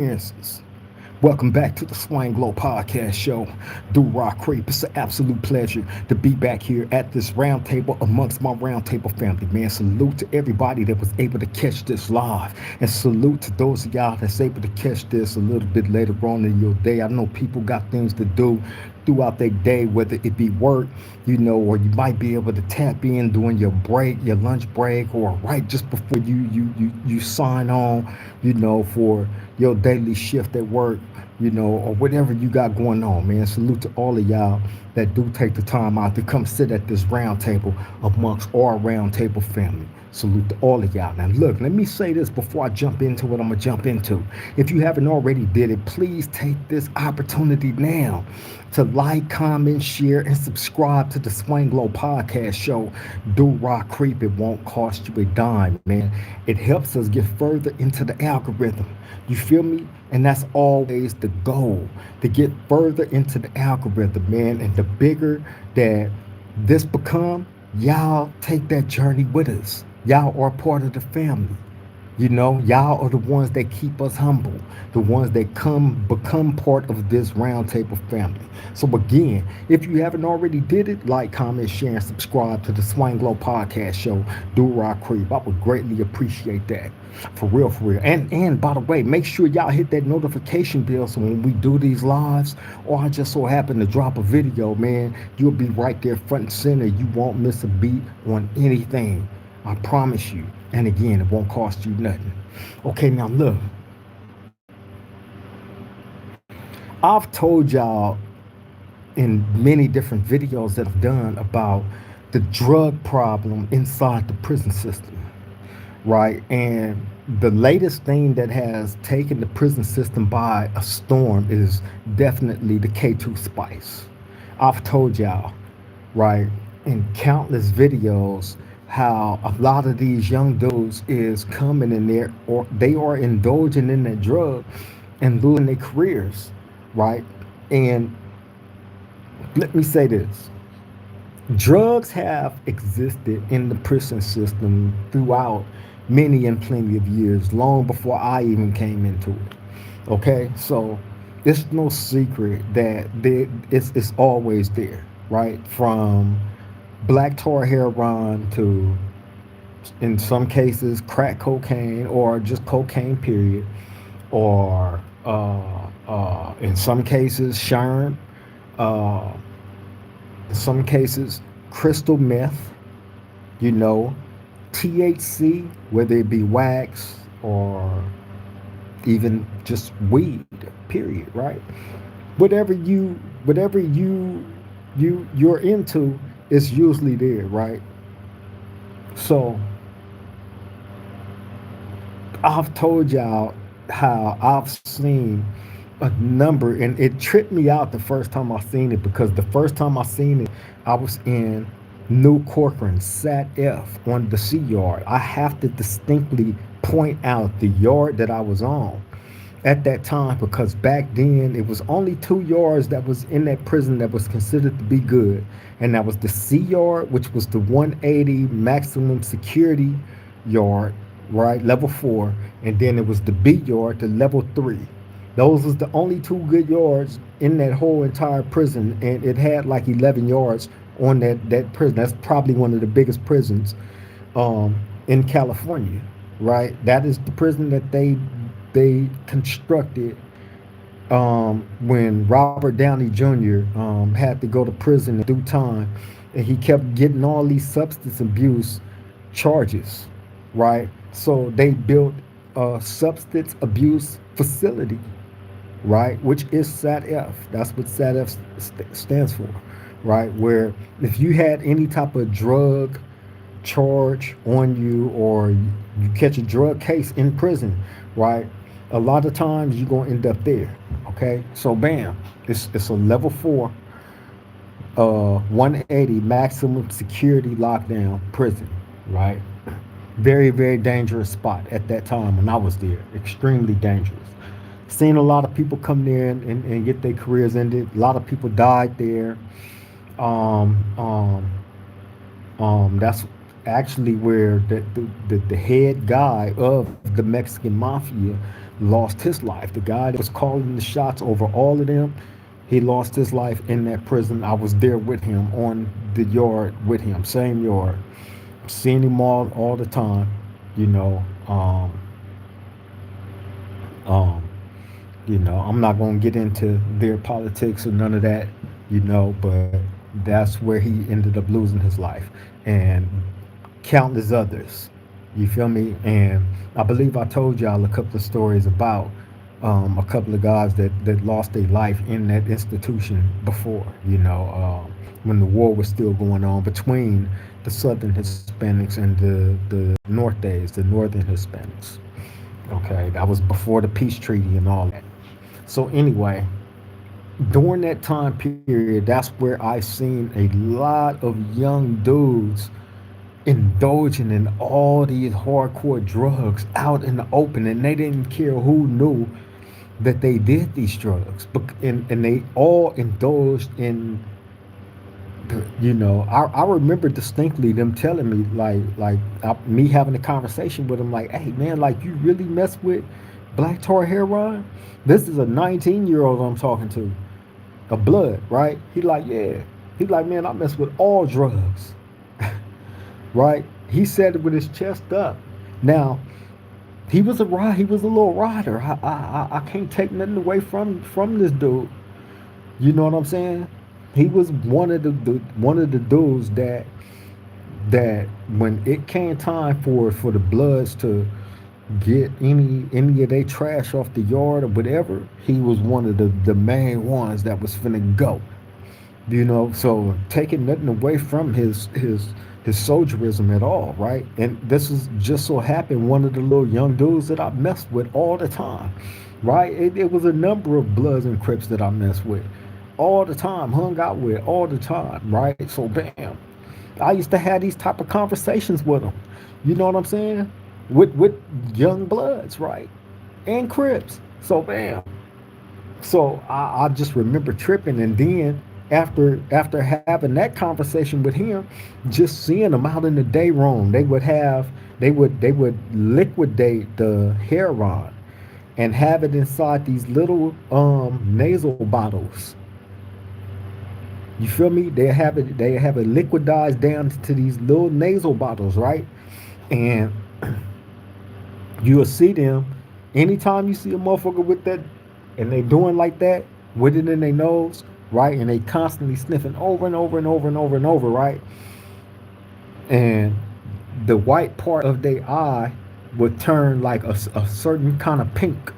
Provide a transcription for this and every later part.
experiences. Welcome back to the Swing Glow Podcast Show. Do Rock Crip. It's an absolute pleasure to be back here at this round table amongst my round table family, man. Salute to everybody that was able to catch this live. And salute to those of y'all that's able to catch this a little bit later on in your day. I know people got things to do throughout their day, whether it be work, or you might be able to tap in during your break, your lunch break, or right just before you sign on, for your daily shift at work, or whatever you got going on, man. Salute to all of y'all that do take the time out to come sit at this round table amongst our round table family. Salute to all of y'all. Now, look, let me say this before I jump into what I'm going to jump into. If you haven't already did it, please take this opportunity now to like, comment, share, and subscribe to the Swing Glow Podcast Show. Do Rock Creep. It won't cost you a dime, man. It helps us get further into the algorithm. You feel me? And that's always the goal, to get further into the algorithm, man. And the bigger that this become, y'all take that journey with us. Y'all are part of the family. Y'all are the ones that keep us humble, the ones that become part of this roundtable family. So again, if you haven't already did it, like, comment, share, and subscribe to the Swing Glow Podcast Show. Do Rock Creep. I would greatly appreciate that. For real, for real. And by the way, make sure y'all hit that notification bell so when we do these lives, or I just so happen to drop a video, man, you'll be right there front and center. You won't miss a beat on anything. I promise you. And again, it won't cost you nothing. Okay, now look. I've told y'all in many different videos that I've done about the drug problem inside the prison system, right? And the latest thing that has taken the prison system by a storm is definitely the K2 spice. I've told y'all, right, in countless videos, how a lot of these young dudes is coming in there, or they are indulging in that drug and losing their careers, right? And let me say this: drugs have existed in the prison system throughout many and plenty of years, long before I even came into it. Okay, so it's no secret that it's always there, right? From black tar heroin to, in some cases, crack cocaine, or just cocaine period, or in some cases sherm, uh, in some cases crystal meth, you know THC, whether it be wax or even just weed, period, right? Whatever you're into is usually there, right? So I've told y'all how I've seen a number, and it tripped me out the first time I seen it, because the first time I seen it, I was in New Corcoran, Sat F, on the C yard. I have to distinctly point out the yard that I was on at that time, because back then it was only 2 yards that was in that prison that was considered to be good, and that was the C yard, which was the 180 maximum security yard, right, level 4, and then it was the B yard, the level 3. Those was the only two good yards in that whole entire prison, and it had like 11 yards on that prison. That's probably one of the biggest prisons in California, right? That is the prison that they constructed when Robert Downey Jr. Had to go to prison in due time, and he kept getting all these substance abuse charges, right? So they built a substance abuse facility, right? Which is SAT-F. That's what SAT-F stands for, right? Where if you had any type of drug charge on you, or you catch a drug case in prison, right? A lot of times you're gonna end up there. Okay, so bam, it's a level 4, 180 maximum security lockdown prison, right? Very, very dangerous spot at that time when I was there. Extremely dangerous. Seen a lot of people come there and get their careers ended. A lot of people died there. Um, um, that's actually where the head guy of the Mexican mafia lost his life. The guy that was calling the shots over all of them, he lost his life in that prison. I was there with him on the yard with him, same yard, seeing him all the time. You know, um, I'm not gonna get into their politics or none of that. But that's where he ended up losing his life, and countless others. You feel me? And I believe I told y'all a couple of stories about a couple of guys that lost their life in that institution before, when the war was still going on between the Southern Hispanics and the North days, the Northern Hispanics. Okay, that was before the peace treaty and all that. So anyway, during that time period, that's where I seen a lot of young dudes indulging in all these hardcore drugs out in the open, and they didn't care who knew that they did these drugs. But and they all indulged in I remember distinctly them telling me me having a conversation with them like, hey man, like you really mess with black tar heroin? This is a 19-year-old I'm talking to, a blood, right? He like, yeah. He like, man, I mess with all drugs. Right? He said it with his chest up. Now, he was a little rider. I can't take nothing away from this dude. You know what I'm saying? He was one of the dudes that when it came time for the Bloods to get any of their trash off the yard or whatever, he was one of the main ones that was finna go. So taking nothing away from his soldierism at all, right? And this is just so happened one of the little young dudes that I messed with all the time, right? It was a number of Bloods and Crips that I messed with all the time, hung out with all the time, right? So bam, I used to have these type of conversations with them. You know what I'm saying? With young Bloods, right? And Crips. So bam. So I just remember tripping, and then after having that conversation with him, just seeing them out in the day room, they would liquidate the heroin and have it inside these little nasal bottles. You feel me? They have it liquidized down to these little nasal bottles, right? And you'll see them anytime you see a motherfucker with that, and they doing like that with it in their nose, right? And they constantly sniffing over and over and over and over and over, right? And the white part of their eye would turn like a certain kind of pink.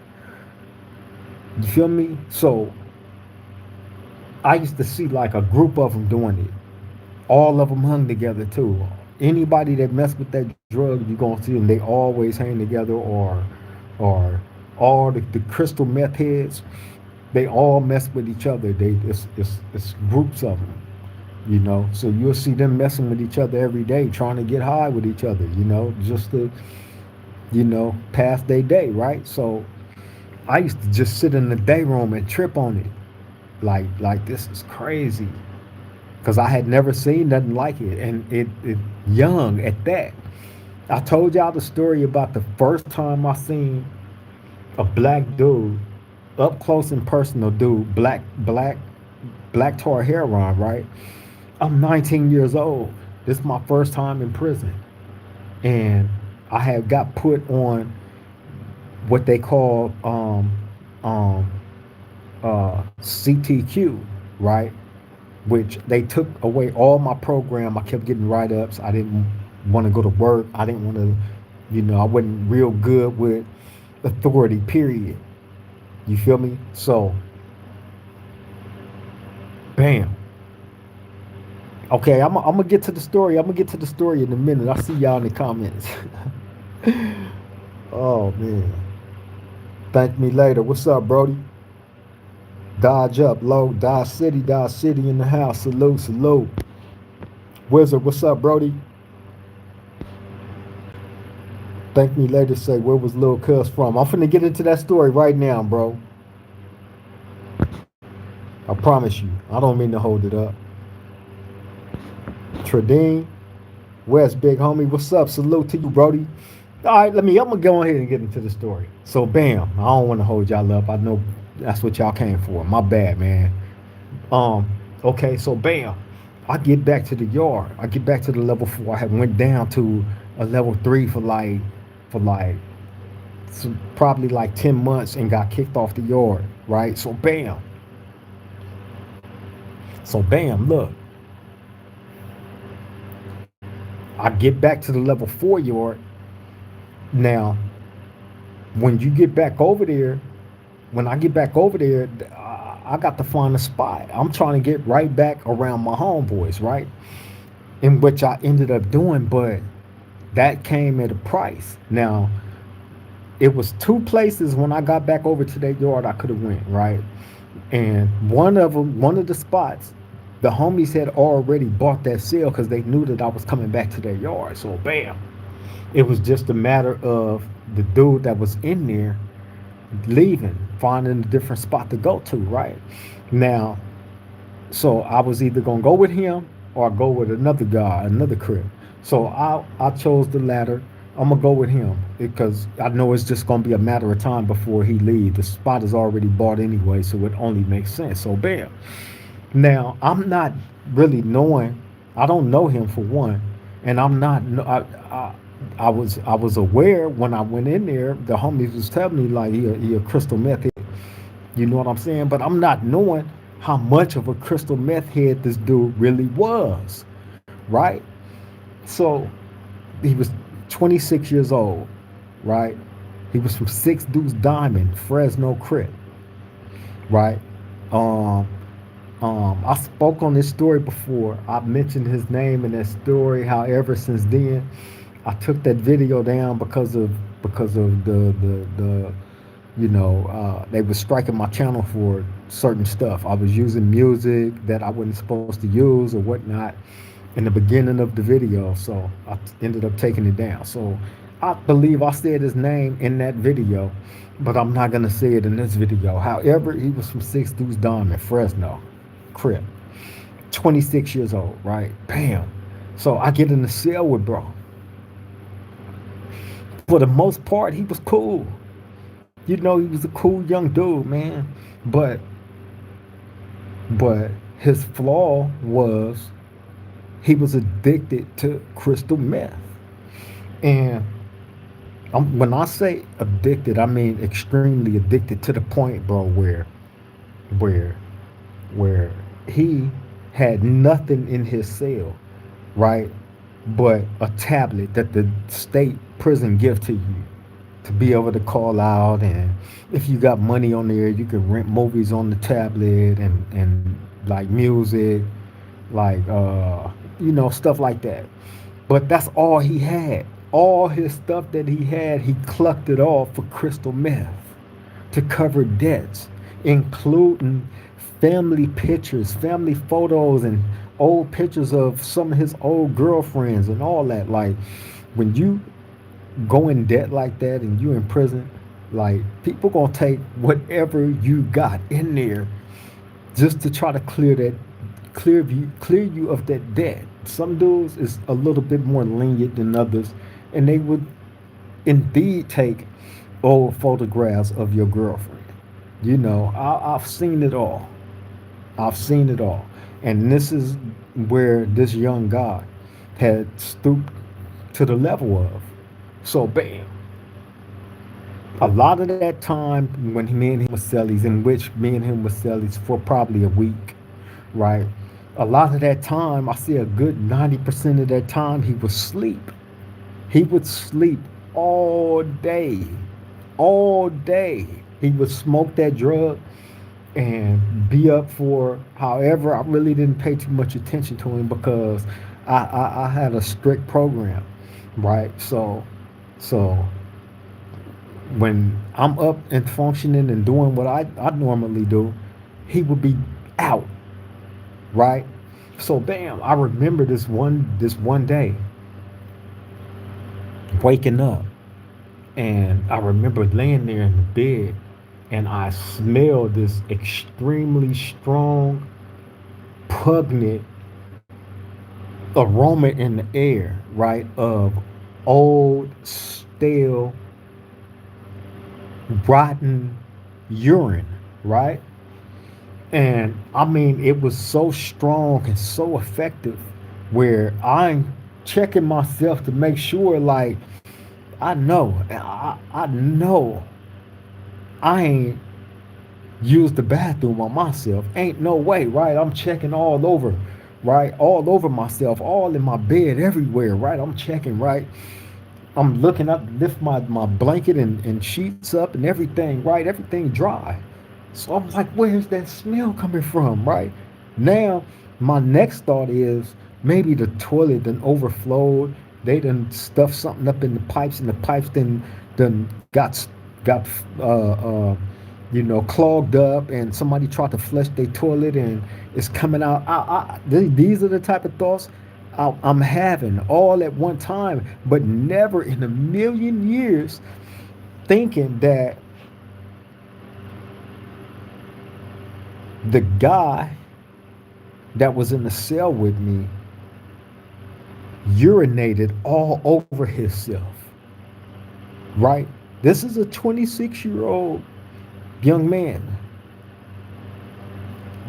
You feel me? So I used to see like a group of them doing it. All of them hung together too. Anybody that messed with that drug, you're gonna see them. They always hang together, or all the crystal meth heads. They all mess with each other. It's groups of them. So you'll see them messing with each other every day, trying to get high with each other. Just to pass their day, right? So I used to just sit in the day room and trip on it, like this is crazy, because I had never seen nothing like it, and it young at that. I told y'all the story about the first time I seen a black dude up close and personal, dude, black tar heroin, right? I'm 19 years old. This is my first time in prison, and I had got put on what they call um, CTQ, right? Which they took away all my program. I kept getting write-ups. I didn't want to go to work. I didn't want to, I wasn't real good with authority, period. You feel me? So, bam. Okay, I'm gonna get to the story. I'm gonna get to the story in a minute. I'll see y'all in the comments. Oh man. Thank me later. What's up, Brody? Dodge up, low. Dodge City in the house. Salute, salute. Wizard, what's up, Brody? Thank me later. Say, where was Lil Cuz from? I'm finna get into that story right now, bro. I promise you. I don't mean to hold it up. Tradine, West, big homie. What's up? Salute to you, Brody. All right, I'm gonna go ahead and get into the story. So, bam, I don't want to hold y'all up. I know that's what y'all came for. My bad, man. Um, okay, so bam, I get back to the yard. I get back to the level 4. I had went down to a level 3 for like probably like 10 months and got kicked off the yard, right? So bam, look, I get back to the level 4 yard. Now, when you get back over there, when I get back over there, I got to find a spot. I'm trying to get right back around my homeboys, right? In which I ended up doing, but that came at a price. Now, it was two places when I got back over to that yard I could have went, right? And one of the spots, the homies had already bought that sale because they knew that I was coming back to their yard. So bam, it was just a matter of the dude that was in there leaving, finding a different spot to go to, right? Now, so I was either gonna go with him or go with another guy, another crib. So I chose the latter. I'm gonna go with him because I know it's just gonna be a matter of time before he leaves. The spot is already bought anyway, so it only makes sense. So bam. Now I'm not really knowing. I don't know him for one, and I'm not. I was aware when I went in there. The homies was telling me like he a crystal meth. You know what I'm saying? But I'm not knowing how much of a crystal meth head this dude really was, right? So he was 26 years old, right? He was from Six Deuce Diamond, Fresno Crip, right? Um, I spoke on this story before. I mentioned his name in that story. However, since then, I took that video down because of the they were striking my channel for certain stuff. I was using music that I wasn't supposed to use or whatnot in the beginning of the video, so I ended up taking it down. So I believe I said his name in that video, but I'm not gonna say it in this video. However, he was from Six Deuce Diamond, Fresno, Crip, 26 years old, right? Bam. So I get in the cell with bro. For the most part, he was cool. You know, he was a cool young dude, man. But but his flaw was he was addicted to crystal meth. And when I say addicted, I mean extremely addicted to the point, bro, where where he had nothing in his cell, right? But a tablet that the state prison give to you to be able to call out, and if you got money on there you can rent movies on the tablet and like music, like stuff like that. But that's all he had. All his stuff that he had, he clucked it off for crystal meth to cover debts, including family pictures, family photos, and old pictures of some of his old girlfriends and all that. Like, when you go in debt like that and you in prison, like, people gonna take whatever you got in there just to try to clear you of that debt. Some dudes is a little bit more lenient than others, and they would indeed take old photographs of your girlfriend. I've seen it all. I've seen it all. And this is where this young guy had stooped to the level of. So, bam. A lot of that time when me and him was cellies, in which me and him was cellies for probably a week, right? A lot of that time, I say a good 90% of that time, he would sleep. He would sleep all day. All day. He would smoke that drug and be up for however. I really didn't pay too much attention to him because I had a strict program, right? So when I'm up and functioning and doing what I normally do, he would be out, right? So bam, I remember this one day waking up, and I remember laying there in the bed, and I smelled this extremely strong, pungent aroma in the air, right? Of old stale, rotten urine, right? And I mean, it was so strong and so effective where I'm checking myself to make sure, like, I know I ain't used the bathroom on myself. Ain't no way, right? I'm checking all over, right? All over myself, all in my bed, everywhere, right? I'm checking, right? I'm looking up, lift my blanket and sheets up and everything, right? Everything dry. So I'm like, where's that smell coming from, right? Now, my next thought is maybe the toilet done overflowed. They done stuffed something up in the pipes, and the pipes then got clogged up, and somebody tried to flush their toilet and it's coming out. These are the type of thoughts I'm having all at one time, but never in a million years thinking that the guy that was in the cell with me urinated all over himself, right? This is a 26-year-old young man.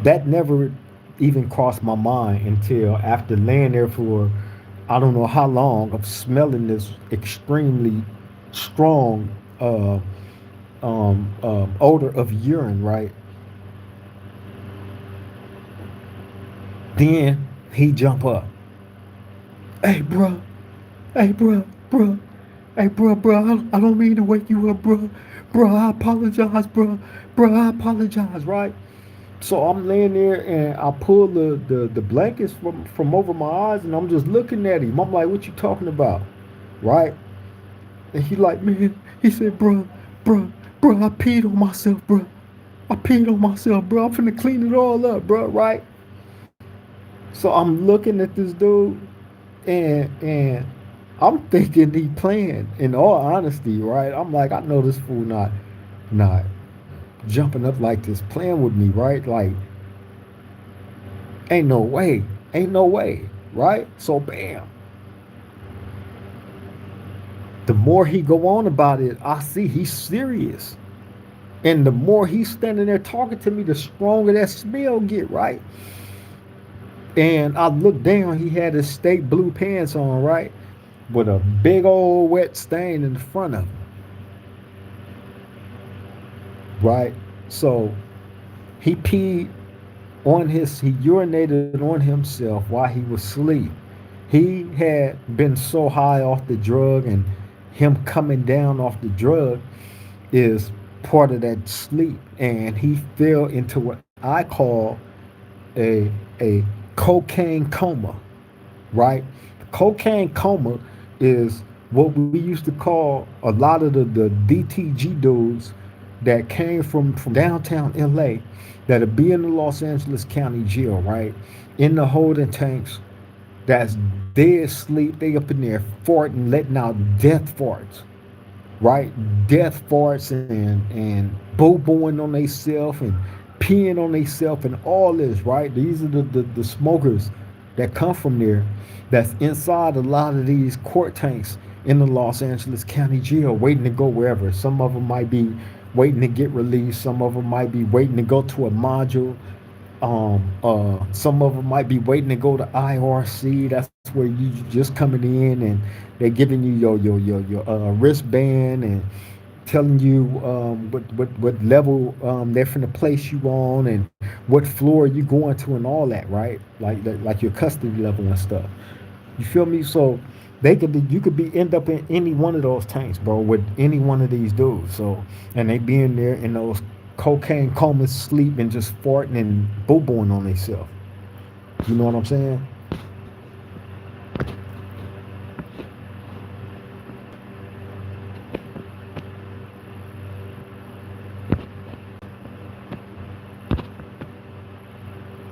That never even crossed my mind until after laying there for I don't know how long of smelling this extremely strong odor of urine, right? Then he jump up. Hey, bro. Hey, bro. Hey, bro. I don't mean to wake you up, bro. Bro, I apologize, bro. Bro, I apologize, right? So I'm laying there and I pull the blankets from over my eyes and I'm just looking at him. I'm like, what you talking about? Right? And he like, man, he said, bro, I peed on myself, bro. I peed on myself, bro. I'm finna clean it all up, bro, right? So I'm looking at this dude and I'm thinking he playing in all honesty, right? I'm like, I know this fool not jumping up like this, playing with me, right? Like, ain't no way. Ain't no way, right? So bam. The more he go on about it, I see he's serious. And the more he's standing there talking to me, the stronger that smell get, right? And I looked down, he had his state blue pants on, right? With a big old wet stain in the front of him. Right? So he urinated on himself while he was asleep. He had been so high off the drug, and him coming down off the drug is part of that sleep. And he fell into what I call a cocaine coma, right? Cocaine coma is what we used to call a lot of the DTG dudes that came from downtown LA that'll be in the Los Angeles County Jail, right? In the holding tanks, that's dead sleep. They up in there farting, letting out death farts, right? Death farts and boo booing on themselves and peeing on themselves and all this, right? These are the smokers that come from there that's inside a lot of these court tanks in the Los Angeles County Jail waiting to go wherever. Some of them might be waiting to get released. Some of them might be waiting to go to a module. Some of them might be waiting to go to IRC. That's where you just coming in and they're giving you your wristband and telling you what level they're finna place you on and what floor you going to and all that, right? Like your custody level and stuff. You feel me? So you could be end up in any one of those tanks, bro, with any one of these dudes. So and they be in there in those cocaine comas, sleep and just farting and boo booing on themselves. You know what I'm saying?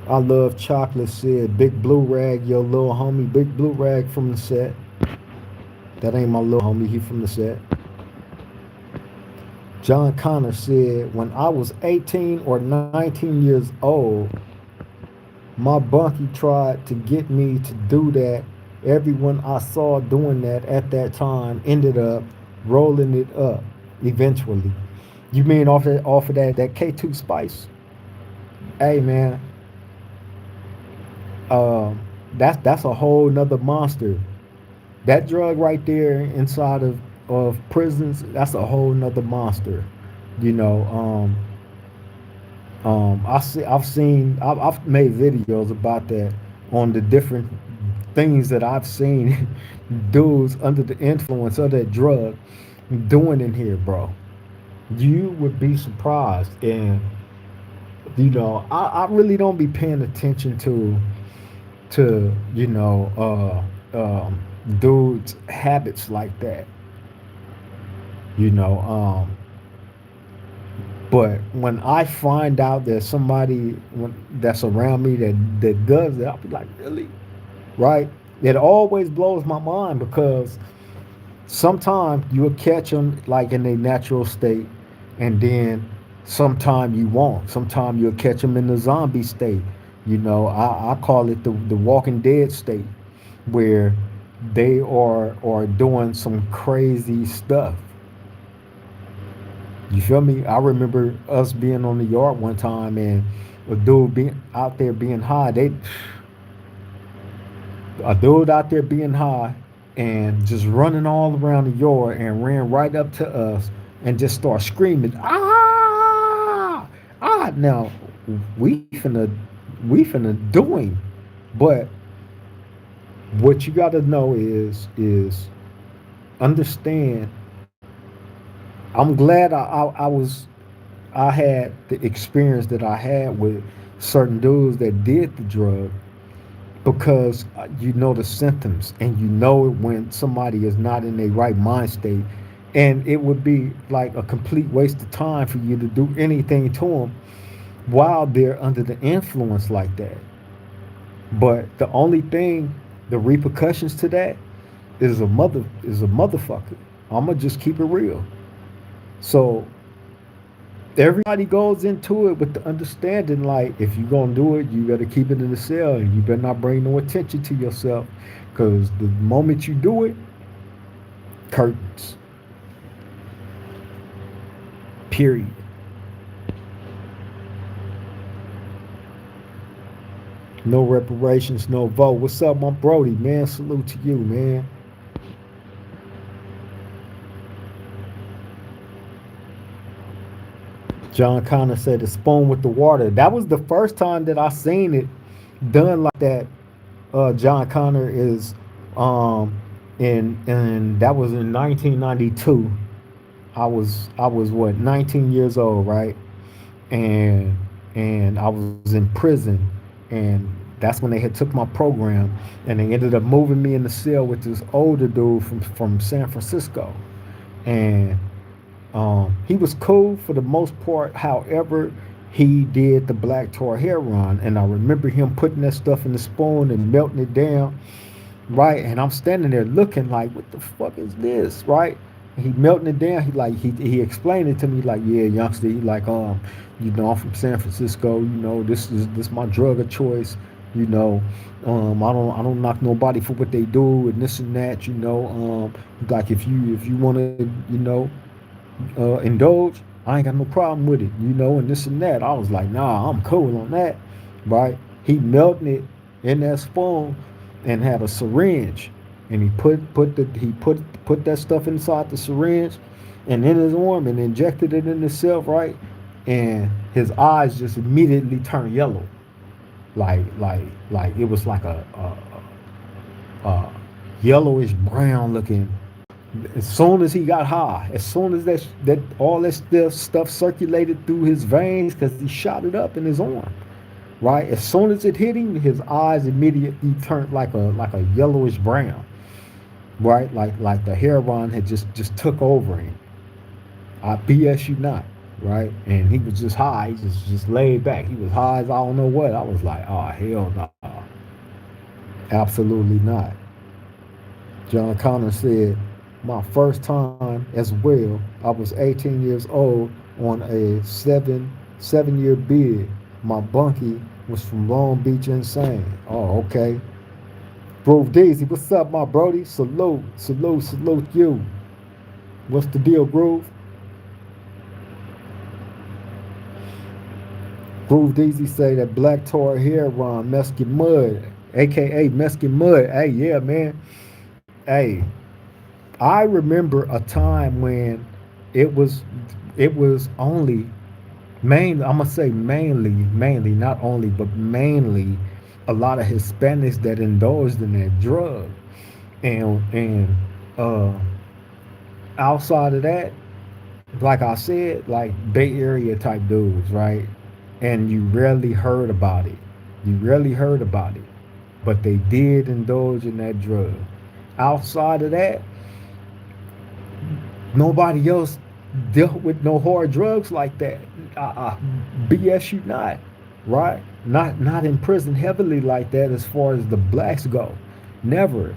I love chocolate said Big Blue Rag, your little homie. Big Blue Rag from the set. That ain't my little homie, he from the set. John Connor said, when I was 18 or 19 years old, my bunkie tried to get me to do that. Everyone I saw doing that at that time ended up rolling it up eventually. You mean off of that K2 spice? Hey man, that's a whole nother monster. That drug right there inside of prisons, that's a whole nother monster. You know, I've made videos about that on the different things that I've seen dudes under the influence of that drug doing in here, bro. You would be surprised, and I really don't be paying attention to dudes habits like that, you know. But when I find out that that's around me that does that, I'll be like, really, right? It always blows my mind because sometimes you'll catch them like in a natural state, and then sometime you won't. Sometimes you'll catch them in the zombie state. I call it the Walking Dead state, where they are doing some crazy stuff. You feel me? I remember us being on the yard one time and a dude being out there being high. A dude out there being high and just running all around the yard and ran right up to us and just started screaming, ah, ah. Now we finna do him, but what you got to know is understand. I'm glad I had the experience that I had with certain dudes that did the drug, because you know the symptoms and you know it when somebody is not in a right mind state, and it would be like a complete waste of time for you to do anything to them while they're under the influence like that. But the only thing, the repercussions to that is a motherfucker. I'm gonna just keep it real. So everybody goes into it with the understanding, like, if you're gonna do it, you gotta keep it in the cell and you better not bring no attention to yourself, because the moment you do it, curtains. Period. No reparations, no vote. What's up, my Brody, man? Salute to you, man. John Connor said the spoon with the water. That was the first time that I seen it done like that. John Connor is and that was in 1992. I was what, 19 years old, right? And I was in prison, and that's when they had took my program, and they ended up moving me in the cell with this older dude from San Francisco, and he was cool for the most part. However, he did the black tar heroin, and I remember him putting that stuff in the spoon and melting it down, right? And I'm standing there looking like, what the fuck is this, right? And he melting it down. He explained it to me like, yeah, youngster. He like, I'm from San Francisco. This my drug of choice. You know, I don't knock nobody for what they do and this and that. Like if you want to, indulge, I ain't got no problem with it, and this and that. I was like, nah, I'm cool on that, right? He melted it in that spoon and had a syringe, and he put that stuff inside the syringe and in his arm and injected it in himself, right? And his eyes just immediately turned yellow, like it was like a yellowish brown looking. As soon as he got high, as soon as that all that stuff circulated through his veins, because he shot it up in his arm, right? As soon as it hit him, his eyes immediately turned like a yellowish brown, right? Like the heroin had just took over him. I BS you not, right? And he was just high, he just laid back. He was high as I don't know what. I was like, oh hell no, absolutely not. John Connor said, my first time as well, I was 18 years old on a seven-year bid. My bunkie was from Long Beach Insane. Oh, okay. Bro Daisy, what's up, my Brody? Salute you. What's the deal, Groove? Groove Deezy say that Black Tar here run Mesky Mud, aka Mesky Mud. Hey, yeah, man. Hey, I remember a time when it was it was only mainly, I'm gonna say mainly, not only, but mainly a lot of Hispanics that indulged in that drug. And uh outside of that, like I said, like Bay Area type dudes, right? And you rarely heard about it. You rarely heard about it. But they did indulge in that drug. Outside of that, nobody else dealt with no hard drugs like that. BS you not, right? Not in prison heavily like that as far as the blacks go. Never.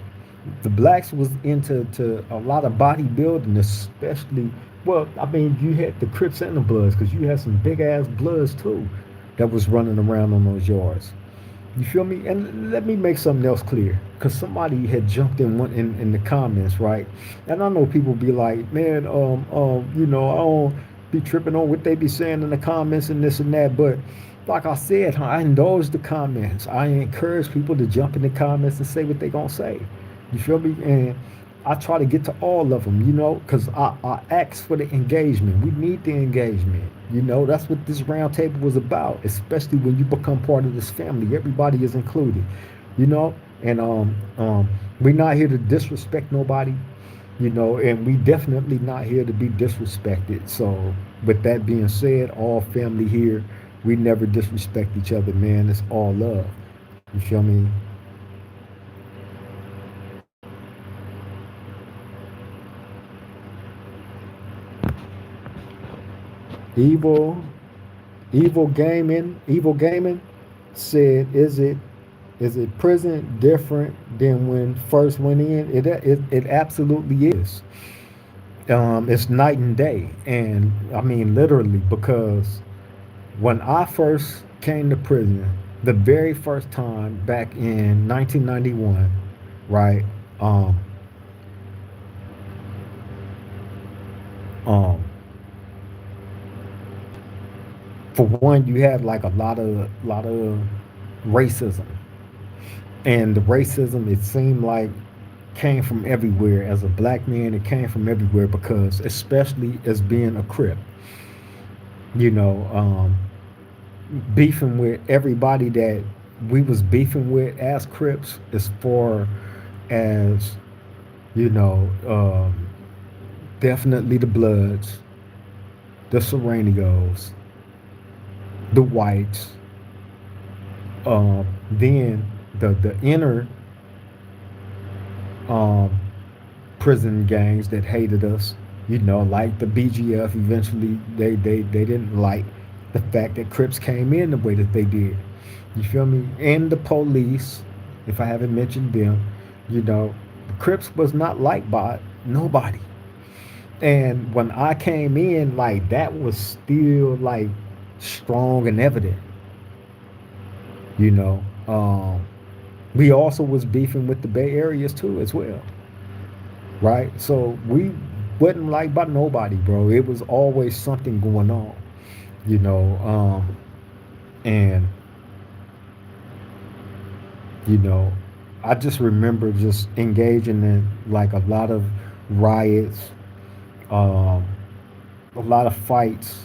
The blacks was into a lot of bodybuilding, especially. Well, I mean, you had the Crips and the Bloods because you had some big ass Bloods too that was running around on those yards. You feel me? And let me make something else clear, because somebody had jumped in one in the comments, right? And I know people be like, man, I don't be tripping on what they be saying in the comments and this and that. But like I said, I indulge the comments. I encourage people to jump in the comments and say what they gonna say. You feel me? And I try to get to all of them, because I ask for the engagement. We need the engagement. That's what this roundtable was about, especially when you become part of this family. Everybody is included, you know? And we're not here to disrespect nobody, and we definitely not here to be disrespected. So, with that being said, all family here, we never disrespect each other, man. It's all love. You feel me? Evil Evil Gaming said, is it prison different than when first went in? It absolutely is. It's night and day, and I mean literally, because when I first came to prison, the very first time back in 1991, right? Um, um, for one, you had like a lot of racism, and the racism, it seemed like, came from everywhere. As a black man, it came from everywhere, because especially as being a Crip, you know, beefing with everybody that we was beefing with as Crips, as far as, you know, definitely the Bloods, the Serenios, the Whites, then the inner um, prison gangs that hated us, like the BGF. Eventually, they didn't like the fact that Crips came in the way that they did. You feel me? And the police, if I haven't mentioned them, the Crips was not liked by nobody. And when I came in, like, that was still like strong and evident, you know. We also was beefing with the Bay Areas too as well, right? So we wasn't liked by nobody, bro. It was always something going on, you know. And you know, I just remember just engaging in like a lot of riots, um, a lot of fights,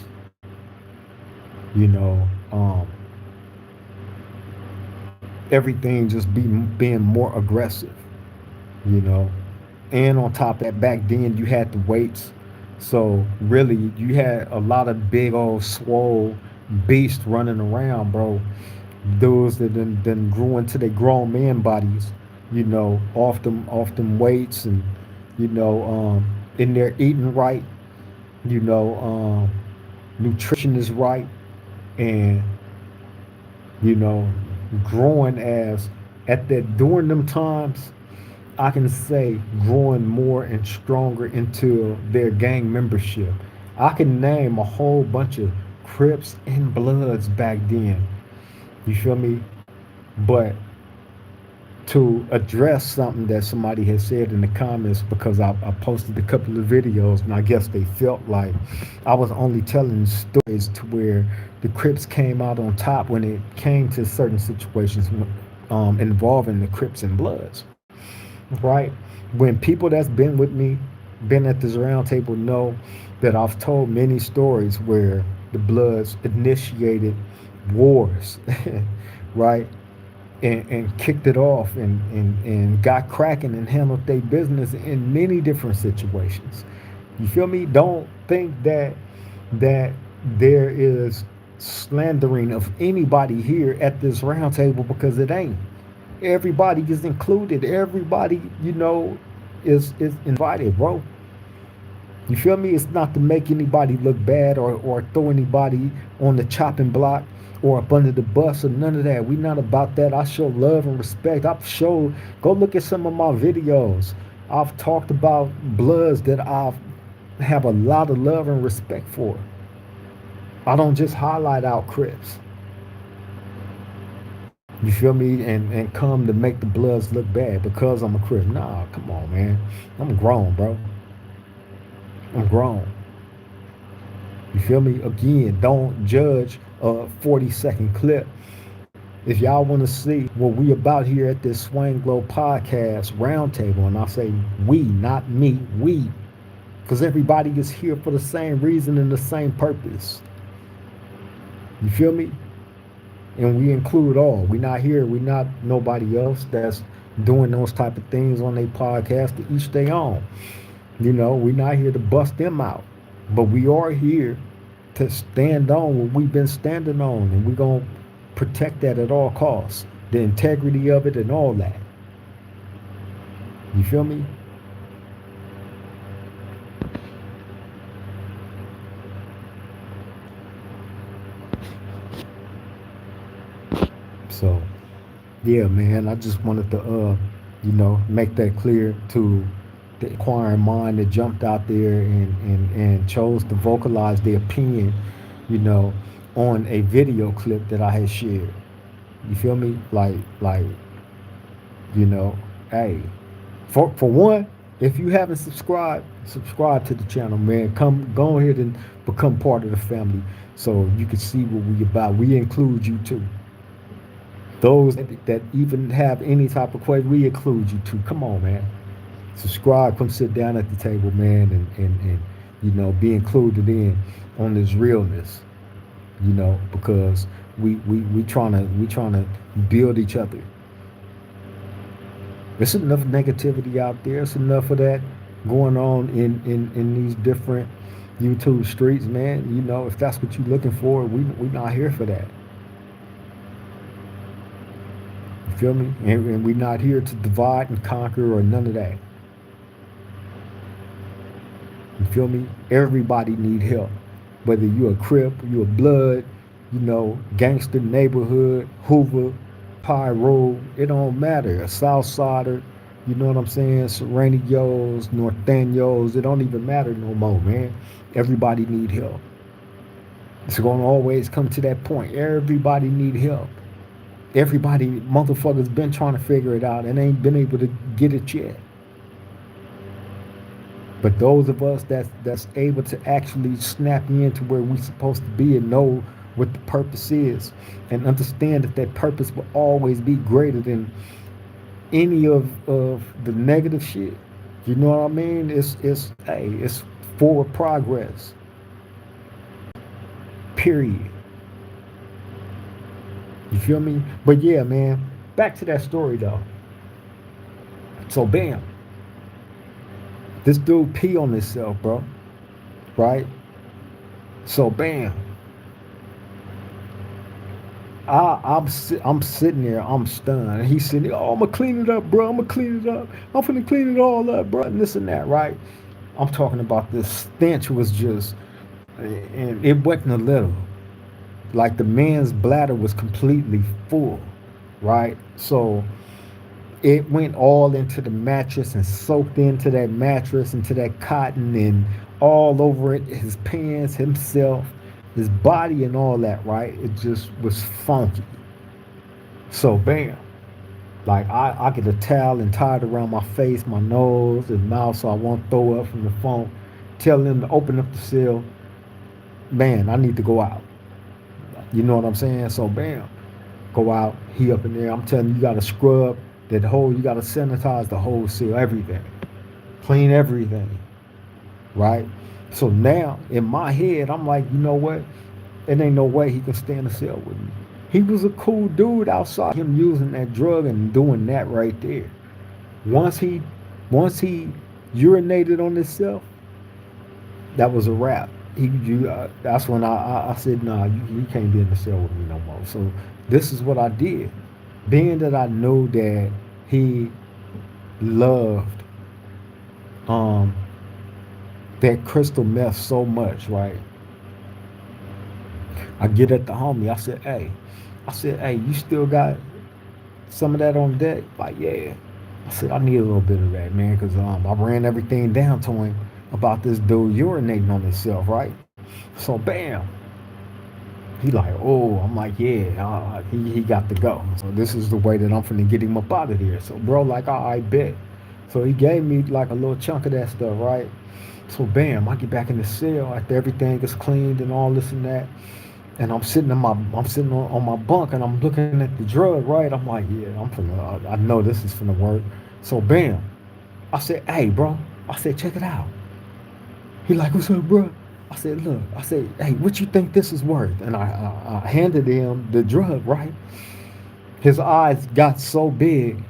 you know, everything just being more aggressive, you know. And on top of that, back then you had the weights, so really you had a lot of big old swole beasts running around, bro. Those that then grew into their grown man bodies, off them weights, and in there eating right, you know, nutrition is right, and you know, growing as at that during them times, I can say growing more and stronger into their gang membership. I can name a whole bunch of Crips and Bloods back then. You feel me? But to address something that somebody had said in the comments, because I posted a couple of videos, and I guess they felt like I was only telling stories to where the Crips came out on top when it came to certain situations involving the Crips and Bloods, right? When people that's been with me, been at this round table, know that I've told many stories where the Bloods initiated wars, right? And kicked it off and got cracking and handled their business in many different situations. You feel me? Don't think that there is slandering of anybody here at this round table, because it ain't. Everybody is included. Everybody, is invited, bro. You feel me? It's not to make anybody look bad, or throw anybody on the chopping block or up under the bus or none of that. We not about that. I show love and respect. Go look at some of my videos. I've talked about Bloods that I have a lot of love and respect for. I don't just highlight out Crips. You feel me? And come to make the Bloods look bad because I'm a Crip. Nah, come on, man. I'm grown, bro. I'm grown. You feel me? Again, don't judge a 40-second clip. If y'all want to see what we about here at this Swing Glow podcast roundtable, and I say we, not me, we, because everybody is here for the same reason and the same purpose. You feel me? And we include all. We not here. We not nobody else that's doing those type of things on their podcast to each their own. We're not here to bust them out, but we are here to stand on what we've been standing on, and we're going to protect that at all costs, the integrity of it and all that. You feel me? So, yeah, man, I just wanted to, make that clear to the inquiring mind that jumped out there and chose to vocalize their opinion, on a video clip that I had shared. You feel me? Like, hey, for one, if you haven't subscribe to the channel, man. Go ahead and become part of the family so you can see what we about. We include you too. Those that even have any type of question, we include you too. Come on, man. Subscribe, come sit down at the table, man, and be included in on this realness, because we trying to build each other. There's enough negativity out there. It's enough of that going on in these different YouTube streets, man. If that's what you're looking for, we not here for that. You feel me? And we're not here to divide and conquer or none of that. You feel me? Everybody need help. Whether you a Crip, you a Blood, gangster neighborhood, Hoover, Pyro, it don't matter. A Southsider, you know what I'm saying? Serenios, Northanios, it don't even matter no more, man. Everybody need help. It's gonna always come to that point. Everybody need help. Everybody, motherfuckers, been trying to figure it out and ain't been able to get it yet. But those of us that's able to actually snap into where we're supposed to be and know what the purpose is, and understand that purpose will always be greater than any of the negative shit. You know what I mean? It's forward progress. Period. You feel me? But yeah, man, back to that story though. So bam. This dude pee on himself, bro. Right? So bam. I'm sitting there, I'm stunned. He's sitting there, oh, I'm gonna clean it up, bro. I'm gonna clean it up. I'm finna clean it all up, bro. And this and that, right? I'm talking about this stench was just, and it wasn't a little. Like the man's bladder was completely full, right? So it went all into the mattress and soaked into that mattress, into that cotton, and all over it, his pants, himself, his body, and all that, right? It just was funky. So bam, Like I get a towel and tie it around my face, my nose, and mouth so I won't throw up from the funk. Tell them to open up the cell. Man, I need to go out. You know what I'm saying? So bam, go out. He up in there. I'm telling you, you gotta scrub that whole. You gotta sanitize the whole cell, everything, clean everything, right? So now in my head, I'm like, you know what? It ain't no way he can stay in the cell with me. He was a cool dude outside. Him using that drug and doing that right there. Once he, once he urinated on himself, that was a wrap. That's when I said, nah, you can't be in the cell with me no more. So this is what I did. Being that I knew that he loved um, that crystal meth so much, right? I get at the homie. I said, hey, you still got some of that on deck? Like, yeah. I said, I need a little bit of that, man, because I ran everything down to him about this dude urinating on himself, right? So, bam. He like, oh, I'm like, yeah, he got to go. So this is the way that I'm finna get him up out of here. So, bro, like, I bet. So he gave me like a little chunk of that stuff, right? So, bam, I get back in the cell after everything is cleaned and all this and that. And I'm sitting on my bunk and I'm looking at the drug, right? I'm like, yeah, I know this is finna work. So bam, I said, hey, bro, I said, check it out. He like, what's up, bro? I said, look, I said, hey, what you think this is worth? And I handed him the drug, right? His eyes got so big,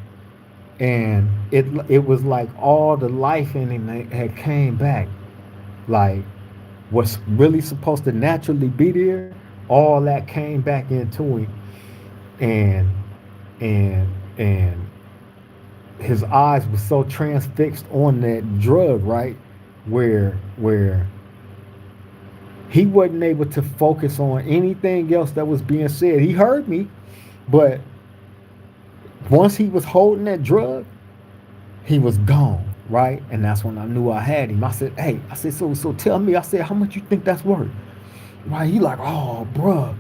and it was like all the life in him had came back. Like what's really supposed to naturally be there, all that came back into him, and and and his eyes were so transfixed on that drug, right? Where he wasn't able to focus on anything else that was being said. He heard me, but once he was holding that drug, he was gone, right? And that's when I knew I had him. I said, hey, I said, so tell me, I said, how much you think that's worth? Right? He like, oh, bruh.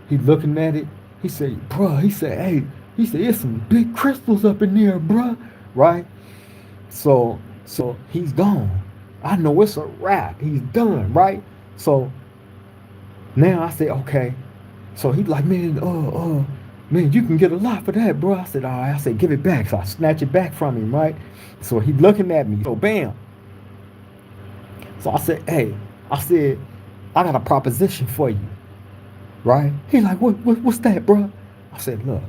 He looking at it. He said, bruh. He said, hey. He said, it's some big crystals up in there, bruh. Right? So he's gone. I know it's a wrap. He's done, right? So now I said, okay. So he like, man, you can get a lot for that, bro. I said, all right. I said, give it back. So I snatch it back from him, right? So he looking at me. So bam. So I said, hey, I said, I got a proposition for you, right? He like, what's that, bro? I said, look,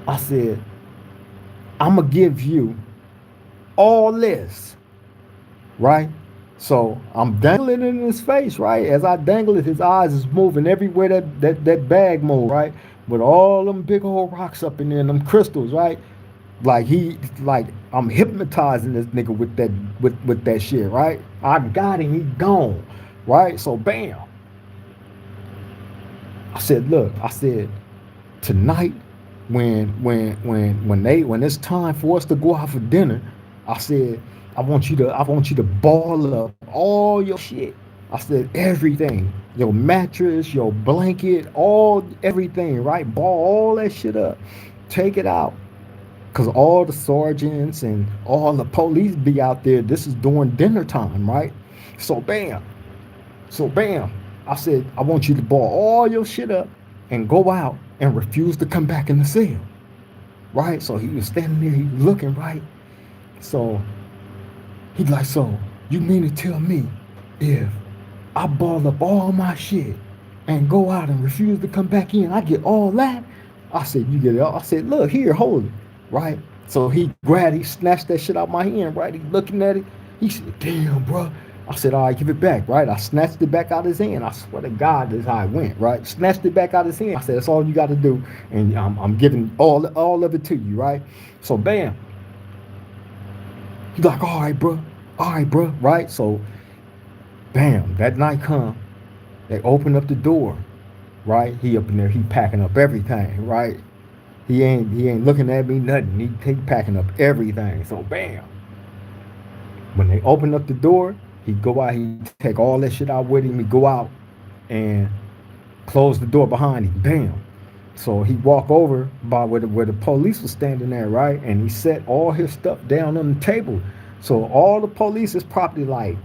I said, I'm gonna give you all this, right? So I'm dangling in his face, right? As I dangle it, his eyes is moving everywhere that bag move, right? With all them big old rocks up in there and them crystals, right? Like I'm hypnotizing this nigga with that shit, right? I got him, he gone, right? So bam. I said, look, I said, tonight when it's time for us to go out for dinner, I said, I want you to ball up all your shit. I said everything. Your mattress, your blanket, everything, right? Ball all that shit up. Take it out. Cause all the sergeants and all the police be out there. This is during dinner time, right? So bam. So bam. I said, I want you to ball all your shit up and go out and refuse to come back in the cell. Right? So he was standing there, he was looking, right? So he like, so you mean to tell me if I ball up all my shit and go out and refuse to come back in, I get all that? I said, you get it all. I said, look, here, hold it. Right? So he snatched that shit out my hand, right? He looking at it. He said, damn, bro. I said, all right, give it back, right? I snatched it back out of his hand. I swear to God, this is how it went, right? Snatched it back out of his hand. I said, that's all you got to do. And I'm giving all of it to you, right? So, bam. He's like, all right, bro, right? So, bam, that night come. They open up the door, right? He up in there, he packing up everything, right? He ain't looking at me, nothing. He packing up everything. So, bam. When they open up the door, he go out, he take all that shit out with him, he go out and close the door behind him. Bam. So he walked over by where the police was standing there, right? And he set all his stuff down on the table. So all the police is probably like,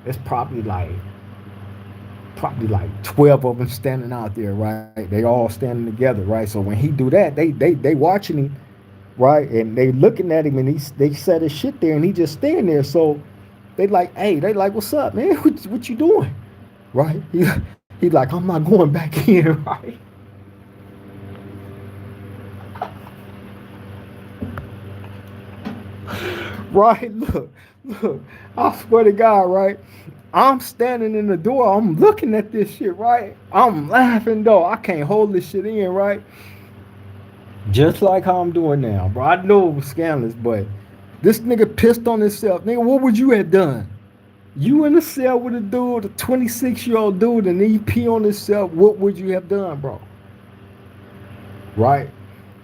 it's probably like 12 of them standing out there, right? They all standing together, right? So when he do that, they watching him, right? And they looking at him, and they set his shit there, and he just standing there. So they like, hey, they like, what's up, man? What you doing, right? He like, I'm not going back in, right? Right? Look. I swear to God, right? I'm standing in the door. I'm looking at this shit, right? I'm laughing though. I can't hold this shit in, right? Just like how I'm doing now, bro. I know it was scandalous, but this nigga pissed on himself. Nigga, what would you have done? You in the cell with a dude, a 26-year-old dude, and then you pee on himself. What would you have done, bro? Right?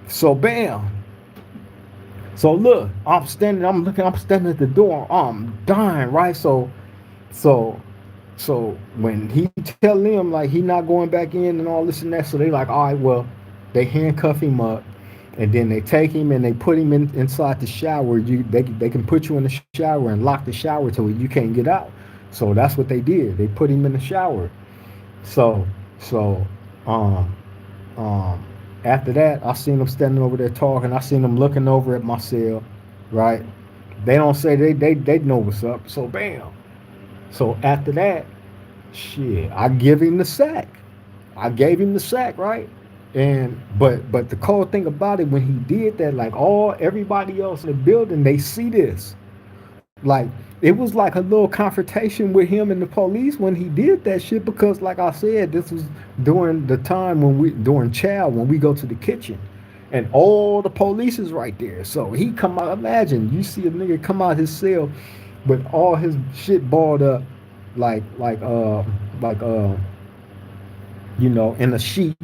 So bam. So look, I'm standing at the door. I'm dying, right? So so when he tell them like he not going back in and all this and that, so they like, all right, well, they handcuff him up, and then they take him and they put him inside the shower. They can put you in the shower and lock the shower till you can't get out. So that's what they did. They put him in the shower. So so um um after that, I seen them standing over there talking. I seen them looking over at my cell, right? They don't say they know what's up. So bam. So after that, shit, I give him the sack. I gave him the sack, right? And but the cold thing about it, when he did that, like all everybody else in the building, they see this. Like it was like a little confrontation with him and the police when he did that shit, because like I said, this was during the time when we during chow, when we go to the kitchen, and all the police is right there. So he come out. Imagine you see a nigga come out his cell with all his shit balled up, like like uh like in a sheet.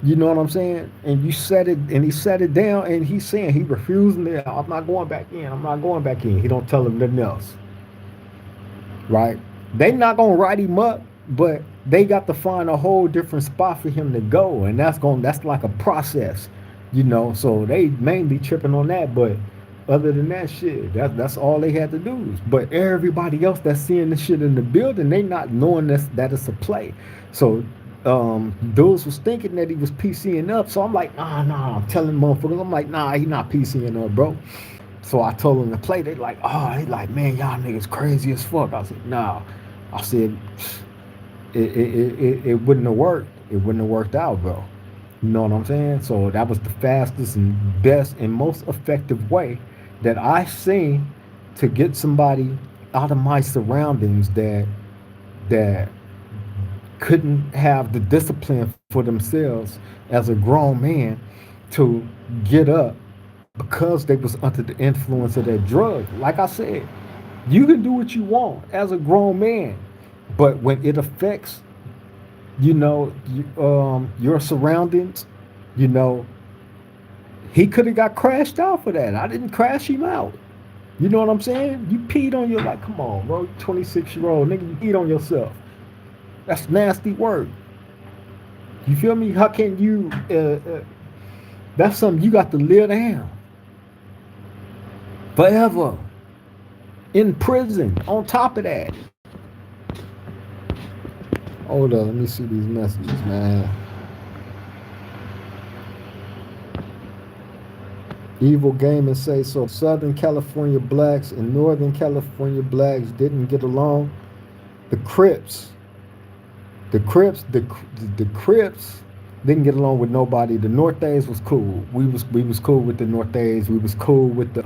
You know what I'm saying? And you set it, and he set it down, and he's saying he refusing it. I'm not going back in. I'm not going back in. He don't tell him nothing else, right? They not gonna write him up, but they got to find a whole different spot for him to go, and that's like a process, So they mainly tripping on that, but other than that shit, that's all they had to do. But everybody else that's seeing the shit in the building, they not knowing that it's a play. So dudes was thinking that he was PCing up. So I'm like, nah. I'm telling motherfuckers, I'm like, nah, he not PCing up, bro. So I told him to play. They like, they like, man, y'all niggas crazy as fuck. I said, nah. I said, it wouldn't have worked. It wouldn't have worked out, bro. You know what I'm saying? So that was the fastest and best and most effective way that I seen to get somebody out of my surroundings that couldn't have the discipline for themselves as a grown man to get up because they was under the influence of that drug. Like I said, you can do what you want as a grown man, but when it affects, your surroundings, you know, he could have got crashed out for that. I didn't crash him out. You know what I'm saying? You peed on your, like, come on, bro, 26-year-old nigga, you peed on yourself. That's nasty work. You feel me? How can you? That's something you got to live down forever in prison. On top of that, hold on, let me see these messages, man. Evil Gaming say so. Southern California blacks and Northern California blacks didn't get along. The Crips didn't get along with nobody. The Nortes was cool. We was cool with the Nortes. We was cool with the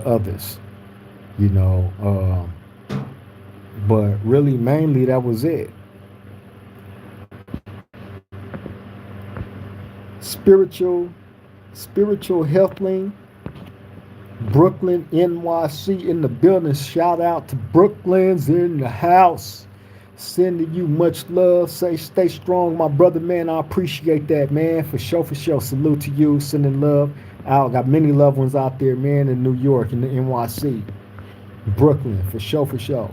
others. But really mainly that was it. Spiritual Healthling, Brooklyn, NYC in the building. Shout out to Brooklyn's in the house. Sending you much love. Say stay strong, my brother, man. I appreciate that, man. For sure. Salute to you. Sending love out. Got many loved ones out there, man, in New York, in the NYC. Brooklyn, for sure.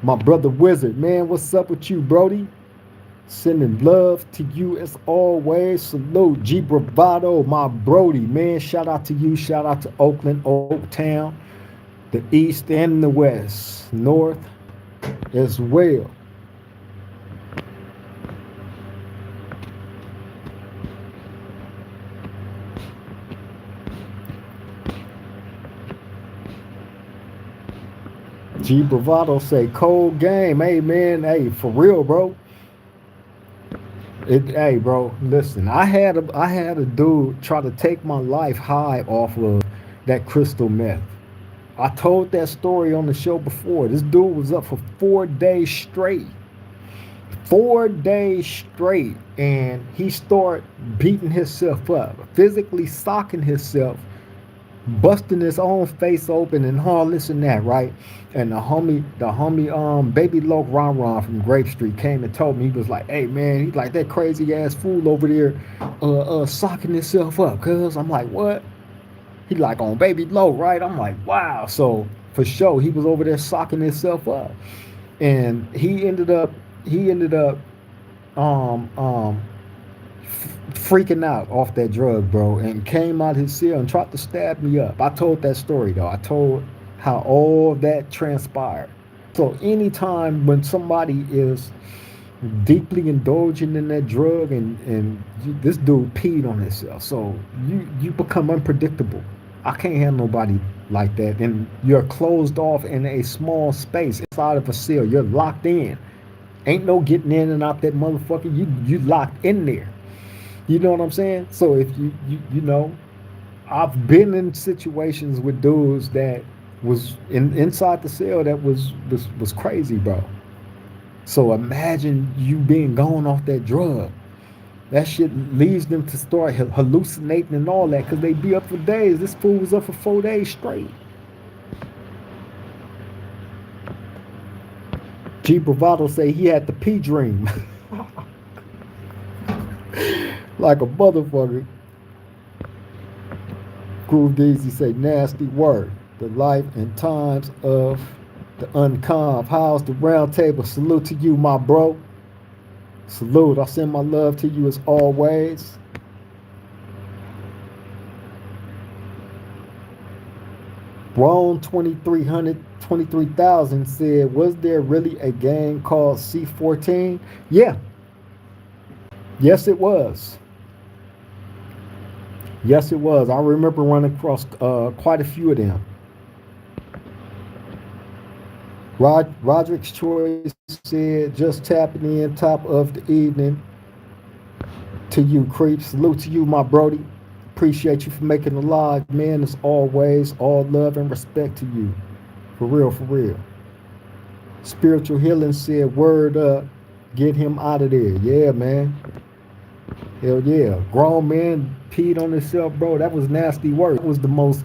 My brother Wizard, man, what's up with you, Brody? Sending love to you as always. Salute G Bravado, my Brody, man. Shout out to you. Shout out to Oakland, Oaktown, the East and the West, North as well. G Bravado say cold game. Hey man, hey, for real, bro. Hey, bro, listen. I had a dude try to take my life high off of that crystal meth. I told that story on the show before. This dude was up for 4 days straight. 4 days straight, and he started beating himself up, physically socking himself, busting his own face open and all this and that, right? And the homie, Baby Loc Ron Ron from Grape Street came and told me, he was like, hey man, he's like that crazy ass fool over there socking himself up, cuz I'm like, what? He like on Baby Loc, right? I'm like, wow. So for sure he was over there socking himself up. And he ended up um um freaking out off that drug, bro, and came out his cell and tried to stab me up. I told that story though. I told how all that transpired. So anytime when somebody is deeply indulging in that drug this dude peed on himself, so you become unpredictable. I can't have nobody like that, and you're closed off in a small space inside of a cell. You're locked in. Ain't no getting in and out that motherfucker. You locked in there. You know what I'm saying? So if you I've been in situations with dudes that was inside the cell that was crazy, bro. So imagine you being gone off that drug. That shit leads them to start hallucinating and all that because they be up for days. This fool was up for 4 days straight. G Bravado say he had the P dream. Like a motherfucker. Groove Daisy say nasty word. The life and times of the uncalm. How's the round table? Salute to you, my bro. Salute. I send my love to you as always. Brown 23,000 said, was there really a gang called C14? Yeah. Yes, it was. Yes, it was. I remember running across quite a few of them. Roderick's Choice said, just tapping in, top of the evening to you, Crip. Salute to you, my Brody. Appreciate you for making the live, man. As always, all love and respect to you. For real, for real. Spiritual Healing said, word up, get him out of there. Yeah, man. Hell yeah. Grown man peed on himself, bro. That was nasty work. That was the most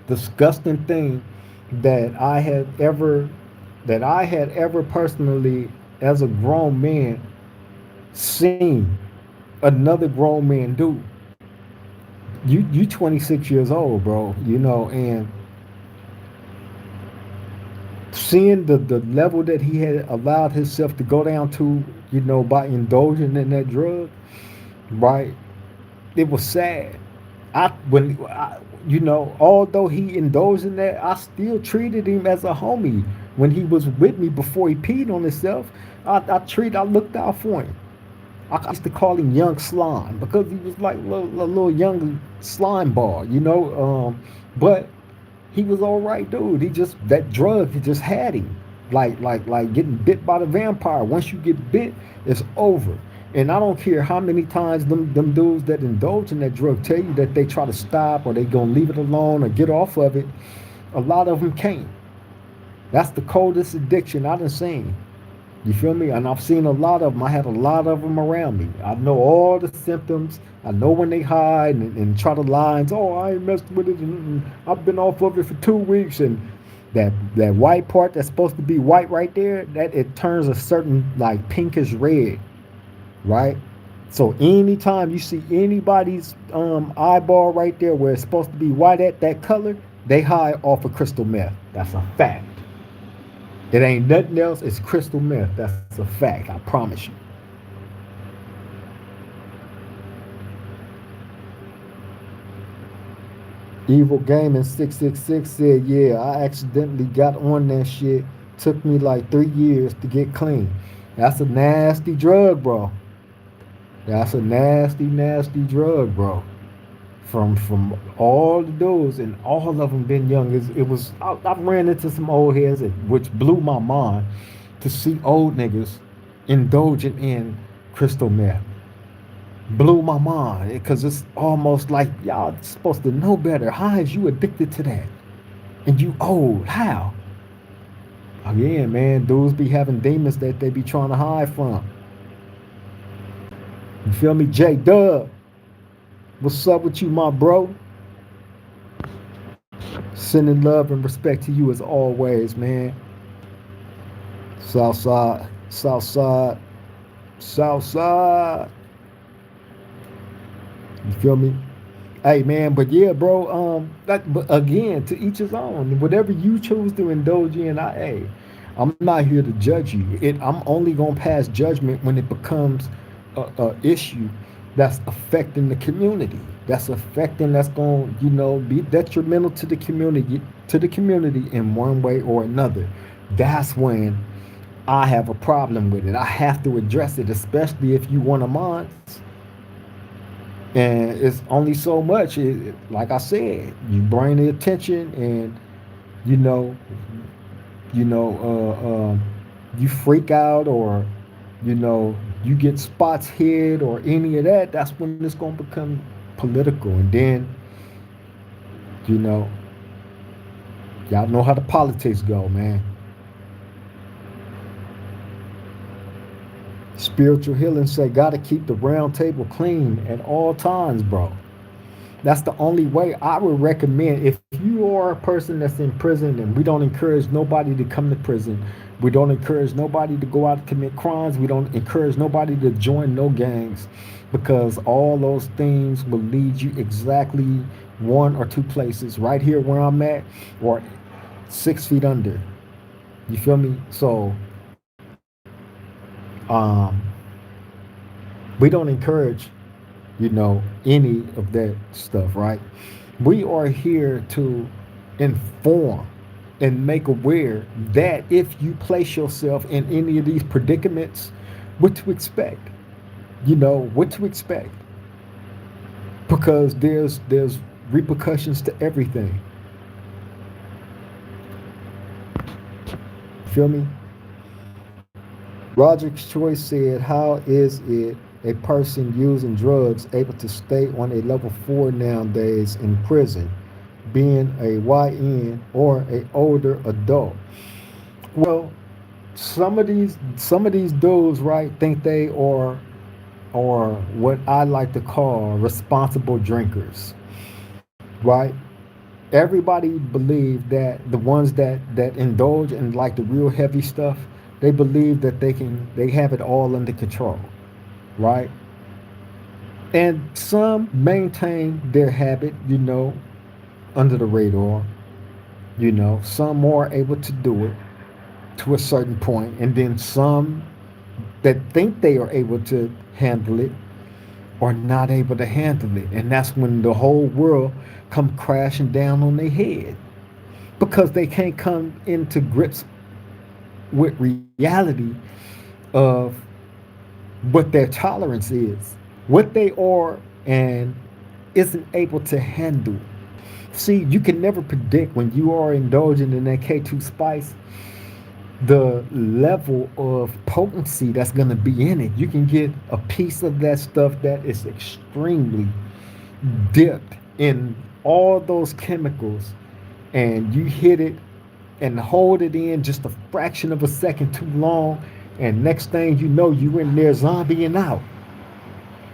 disgusting thing that I had ever personally, as a grown man, seen another grown man do. You 26 years old, bro, and seeing the level that he had allowed himself to go down to, by indulging in that drug, right? It was sad. Although he indulged in that, I still treated him as a homie. When he was with me before he peed on himself, I looked out for him. I used to call him Young Slime because he was like a little young slime ball, but he was all right, dude. That drug, he just had him, like getting bit by the vampire. Once you get bit, it's over. And I don't care how many times them dudes that indulge in that drug tell you that they try to stop or they gonna leave it alone or get off of it. A lot of them can't. That's the coldest addiction I done seen. You feel me? And I've seen a lot of them. I had a lot of them around me. I know all the symptoms. I know when they hide and try to lie and say, oh, I ain't messed with it. And I've been off of it for 2 weeks. And that white part that's supposed to be white right there, that it turns a certain like pinkish red, right? So anytime you see anybody's eyeball right there where it's supposed to be white at that color, they high off of crystal meth. That's a fact. It ain't nothing else. It's crystal meth. That's a fact. I promise you. Evil Gaming 666 said, yeah, I accidentally got on that shit. Took me like 3 years to get clean. That's a nasty drug, bro. That's a nasty, nasty drug, bro. From all the dudes, and all of them been young. It was I ran into some old heads, which blew my mind to see old niggas indulging in crystal meth. Blew my mind because it's almost like y'all supposed to know better. How is you addicted to that? And you old? How? Again, man, dudes be having demons that they be trying to hide from. You feel me? J Dub, what's up with you, my bro? Sending love and respect to you as always, man. Southside, Southside, Southside. You feel me? Hey man, but yeah, bro. But again, to each his own. Whatever you choose to indulge in, I'm not here to judge you. I'm only gonna pass judgment when it becomes a issue that's affecting the community. That's gonna, be detrimental to the community in one way or another. That's when I have a problem with it. I have to address it, especially if you want a mind. And it's only so much. Like I said, you bring the attention, and you know, you know, you freak out, or you know, you get spots hit, or any of that. That's when it's gonna become political, and then you know, y'all know how the politics go, man. Spiritual healing say gotta keep the round table clean at all times, bro. That's the only way I would recommend. If you are a person that's in prison, and we don't encourage nobody to come to prison, we don't encourage nobody to go out and commit crimes, we don't encourage nobody to join no gangs, because all those things will lead you exactly one or two places, right here where I'm at, or 6 feet under. You feel me? So um, we don't encourage, any of that stuff, right? We are here to inform and make aware that if you place yourself in any of these predicaments, what to expect. What to expect. Because there's repercussions to everything. Feel me? Roger's Choice said, how is it a person using drugs able to stay on a level 4 nowadays in prison, being a YN or a older adult? Well, some of these dudes, right, think they are what I like to call responsible drinkers, right? Everybody believe that the ones that indulge in like the real heavy stuff, they believe that they have it all under control, right? And some maintain their habit, under the radar. Some are able to do it to a certain point, and then some that think they are able to handle it are not able to handle it, and that's when the whole world come crashing down on their head, because they can't come into grips with reality of what their tolerance is, what they are, and isn't able to handle. See, you can never predict when you are indulging in that K2 spice the level of potency that's going to be in it. You can get a piece of that stuff that is extremely dipped in all those chemicals, and you hit it and hold it in just a fraction of a second too long, and next thing you know, you in there zombieing out,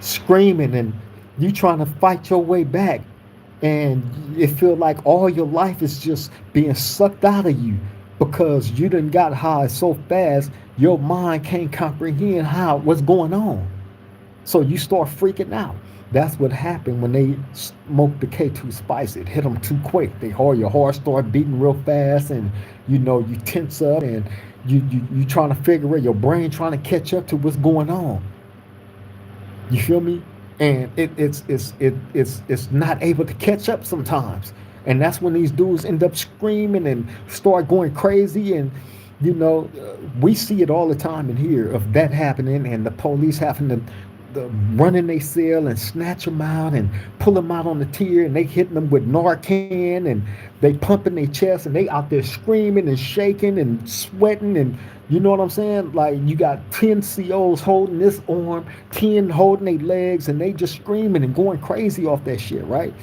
screaming, and you trying to fight your way back, and it feel like all your life is just being sucked out of you, because you done got high so fast your mind can't comprehend what's going on. So you start freaking out. That's what happened when they smoked the K2 spice. It hit them too quick. Your heart start beating real fast, and you tense up, and you trying to figure it. Your brain trying to catch up to what's going on. You feel me? and it's not able to catch up sometimes, and that's when these dudes end up screaming and start going crazy. And we see it all the time in here of that happening, and the police having to run in their cell and snatch them out and pull them out on the tier, and they hitting them with Narcan, and they pumping their chest, and they out there screaming and shaking and sweating. And you know what I'm saying? Like, you got 10 COs holding this arm, 10 holding their legs, and they just screaming and going crazy off that shit, right?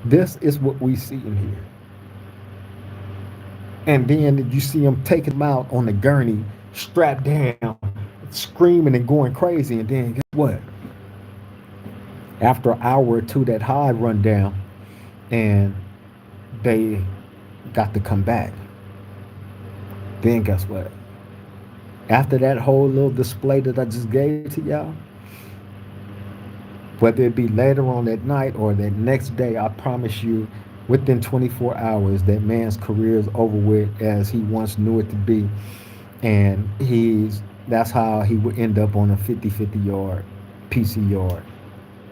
This is what we see in here. And then you see them taking them out on the gurney, strapped down, screaming and going crazy. And then guess what? After an hour or two, that high run down, and they got to come back. Then guess what? After that whole little display that I just gave to y'all, whether it be later on that night or that next day, I promise you, within 24 hours, that man's career is over with as he once knew it to be. And that's how he would end up on a 50-50 yard, PC yard.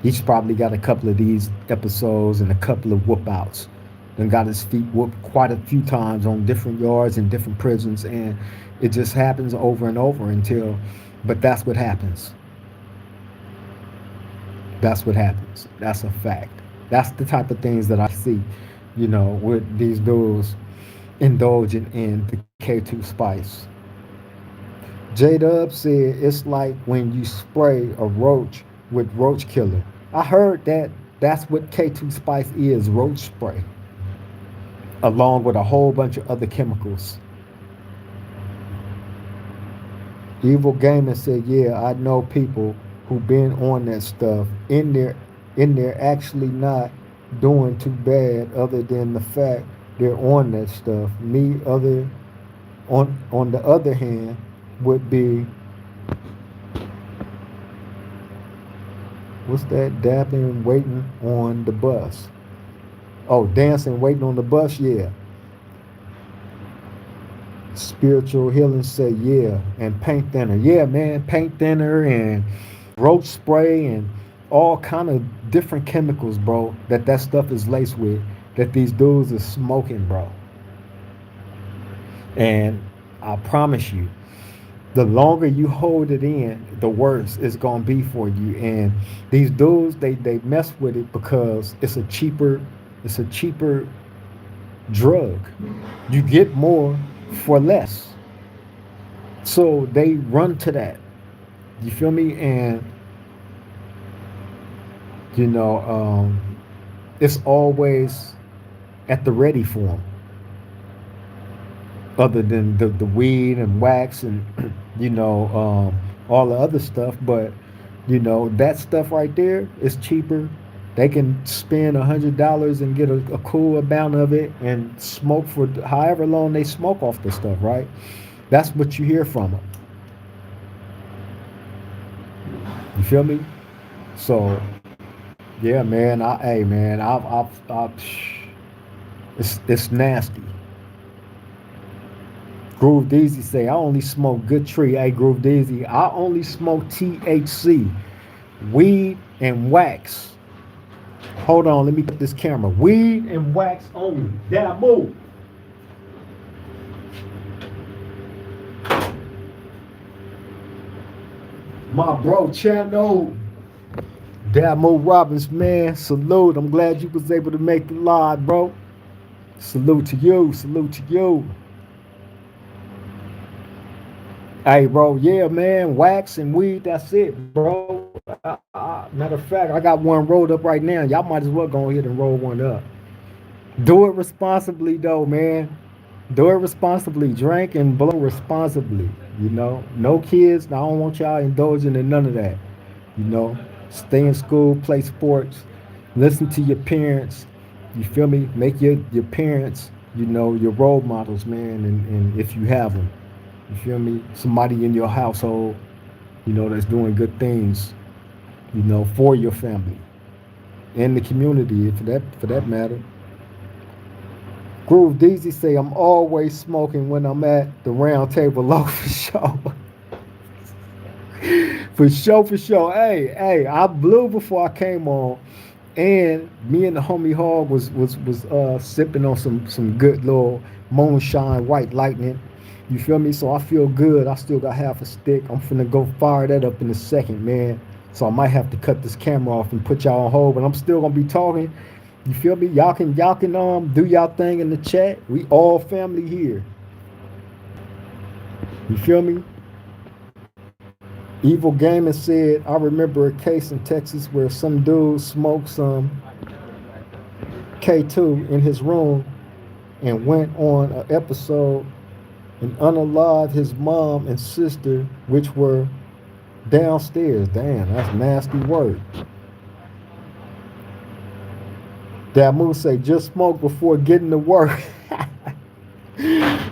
He's probably got a couple of these episodes and a couple of whoop outs. Then got his feet whooped quite a few times on different yards in different prisons. And it just happens over and over but that's what happens. That's what happens. That's a fact. That's the type of things that I see, with these dudes indulging in the K2 spice. J Dub said it's like when you spray a roach with roach killer. I heard that's what K2 spice is, roach spray, along with a whole bunch of other chemicals. Evil Gamer said, yeah, I know people who been on that stuff in there actually not doing too bad, other than the fact they're on that stuff. Me other on the other hand would be, what's that, dabbing waiting on the bus? Oh, dancing waiting on the bus, yeah. Spiritual healing say, yeah. And paint thinner, yeah, man. Paint thinner and roach spray and all kind of different chemicals, bro, that stuff is laced with, that these dudes are smoking, bro. And I promise you, the longer you hold it in, the worse it's gonna be for you. And these dudes, they mess with it because it's a cheaper drug. You get more for less. So they run to that. You feel me? And it's always at the ready for them. Other than the weed and wax and all the other stuff, but that stuff right there is cheaper. They can spend $100 and get a cool amount of it and smoke for however long they smoke off the stuff, right? That's what you hear from them. You feel me? So, yeah, man. Hey, man. It's nasty. Groove Deezy say, I only smoke good tree. Hey, Groove Deezy, I only smoke THC, weed and wax. Hold on, let me get this camera. Weed and wax only. Dad, move. My bro, Chano. Damo Robbins, man, salute. I'm glad you was able to make the live, bro. Salute to you. Salute to you. Hey, bro, yeah, man, wax and weed, that's it, bro. Matter of fact, I got one rolled up right now. Y'all might as well go ahead and roll one up. Do it responsibly, though, man. Do it responsibly. Drink and blow responsibly, No kids. I don't want y'all indulging in none of that, Stay in school, play sports, listen to your parents. You feel me? Make your parents, your role models, man, and if you have them. You feel me? Somebody in your household, that's doing good things, for your family and the community, for that matter. Groove Deezy say, I'm always smoking when I'm at the round table low for sure. For sure, for sure. Hey, I blew before I came on, and me and the homie Hog was sipping on some good little moonshine white lightning. You feel me? So I feel good. I still got half a stick. I'm finna go fire that up in a second, man. So I might have to cut this camera off and put y'all on hold, but I'm still gonna be talking. You feel me? Y'all can do y'all thing in the chat. We all family here. You feel me? Evil Gaming said, I remember a case in Texas where some dude smoked some K2 in his room and went on an episode and unalived his mom and sister, which were downstairs. Damn, that's nasty work. Damu say, just smoke before getting to work.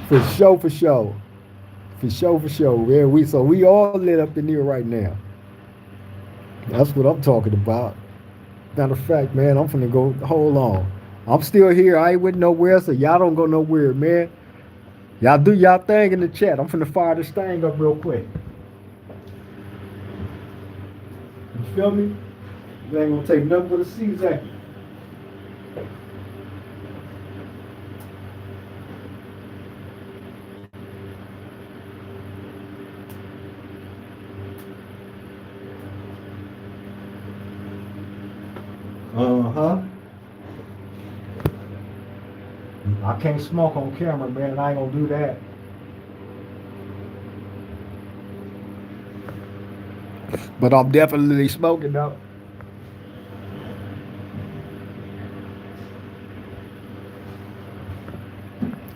For sure, for sure. For sure, for sure. Man, we all lit up in here right now. That's what I'm talking about. Matter of fact, man, I'm finna go. Hold on. I'm still here. I ain't went nowhere, so y'all don't go nowhere, man. Y'all do y'all thing in the chat. I'm finna fire this thing up real quick. You feel me? You ain't gonna take nothing but a C-Zack. Uh-huh. I can't smoke on camera, man. I ain't gonna do that. But I'm definitely smoking though.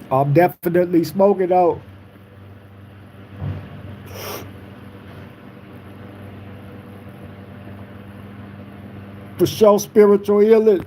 I'm definitely smoking though. For sure, spiritual healing.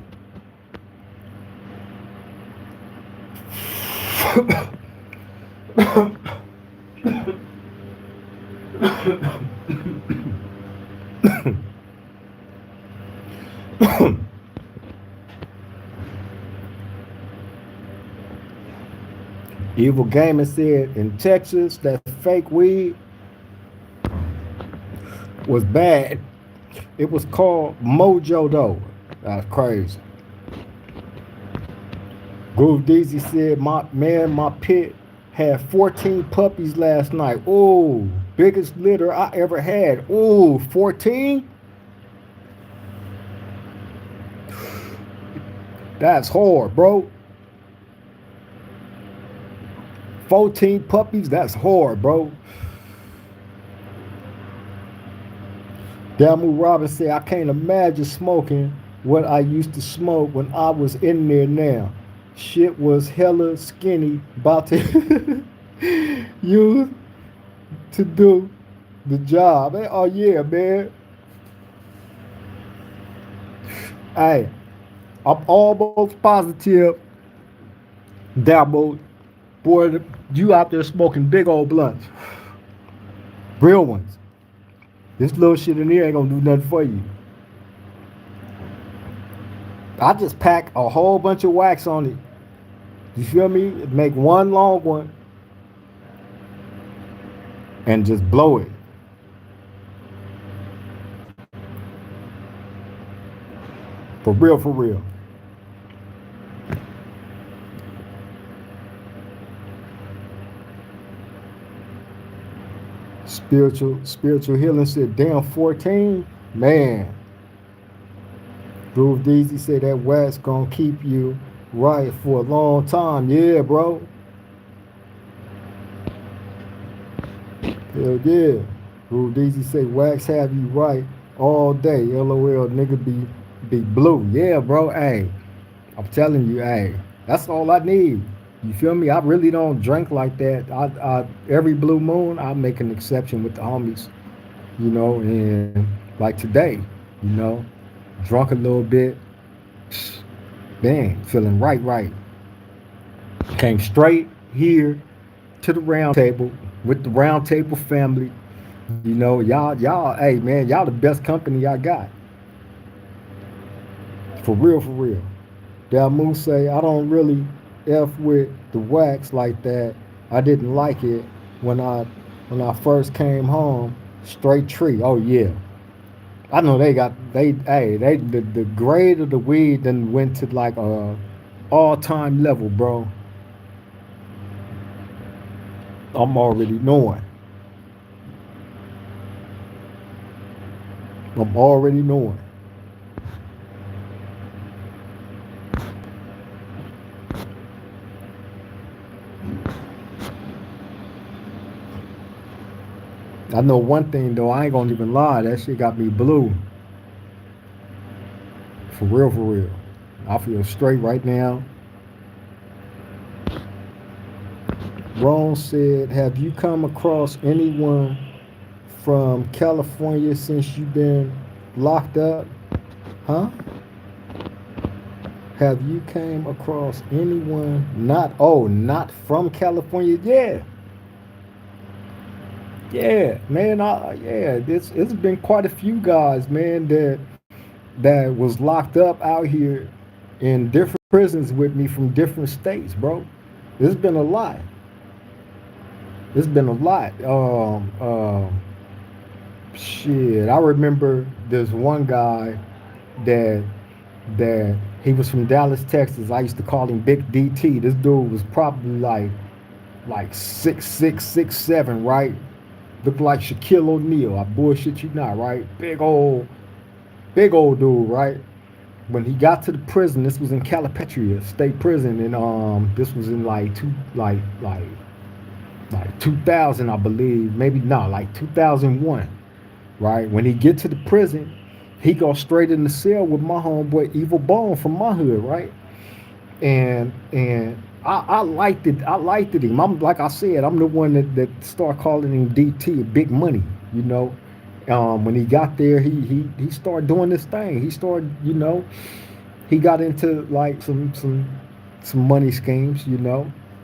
Evil Gamer said in Texas that fake weed was bad. It was called Mojo though. That's crazy. Groove Deezy said, my pit had 14 puppies last night. Ooh, biggest litter I ever had. Ooh, 14? That's hard, bro. 14 puppies, that's hard, bro. Damu Robin said, I can't imagine smoking what I used to smoke when I was in there now. Shit was hella skinny, about to use to do the job. Hey, oh yeah, man. Hey, I'm almost positive, Damu, boy, you out there smoking big old blunts. Real ones. This little shit in here ain't gonna do nothing for you. I just pack a whole bunch of wax on it. You feel me? Make one long one and just blow it. For real, for real. Spiritual healing said, damn, 14? Man. Groove Deezy said that wax gonna keep you right for a long time. Yeah, bro. Hell yeah. Groove Deezy say wax have you right all day. LOL nigga be blue. Yeah, bro. Hey, I'm telling you, hey, that's all I need. You feel me? I really don't drink like that. Every blue moon, I make an exception with the homies, you know, and like today, you know, drunk a little bit, man, feeling right. Came straight here to the round table with the round table family. You know, y'all, hey man, y'all the best company I got. For real, for real. Damu say, I don't really F with the wax like that. I didn't like it when I first came home. Straight tree. Oh yeah. I know they got the grade of the weed then went to like a all time level, bro. I'm already knowing. I'm already knowing. I know one thing though, I ain't gonna even lie, that shit got me blue. For real, for real. I feel straight right now. Ron said, have you come across anyone from California since you've been locked up? Huh? Have you came across anyone not from California? Yeah. Yeah, man, it's been quite a few guys, man, that was locked up out here in different prisons with me from different states, bro. It's been a lot. It's been a lot. Shit, I remember there's one guy that that he was from Dallas, Texas. I used to call him Big DT. This dude was probably like 6'6", 6'7", right? Looked like Shaquille O'Neal. I bullshit you not, right? Big old dude, right? When he got to the prison, this was in Calipatria State Prison, and this was in like 2000, I believe, maybe not, like 2001, right? When he get to the prison, he go straight in the cell with my homeboy Evil Bone from my hood, right? And I liked it. I liked it him. I'm like I said, I'm the one that started calling him DT, Big Money. You know, when he got there, he started doing this thing. He started, he got into like some money schemes,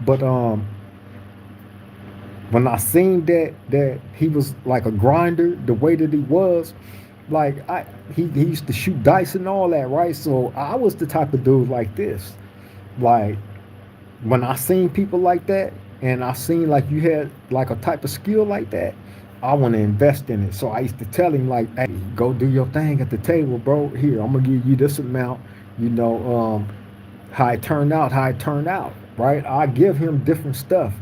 But when I seen that he was like a grinder, the way that he was, like he used to shoot dice and all that, right? So I was the type of dude like this, like when I seen people like that, and I seen like you had like a type of skill like that, I want to invest in it. So I used to tell him like, "Hey, go do your thing at the table, bro. Here, I'm gonna give you this amount. You know, how it turned out, right? I give him different stuff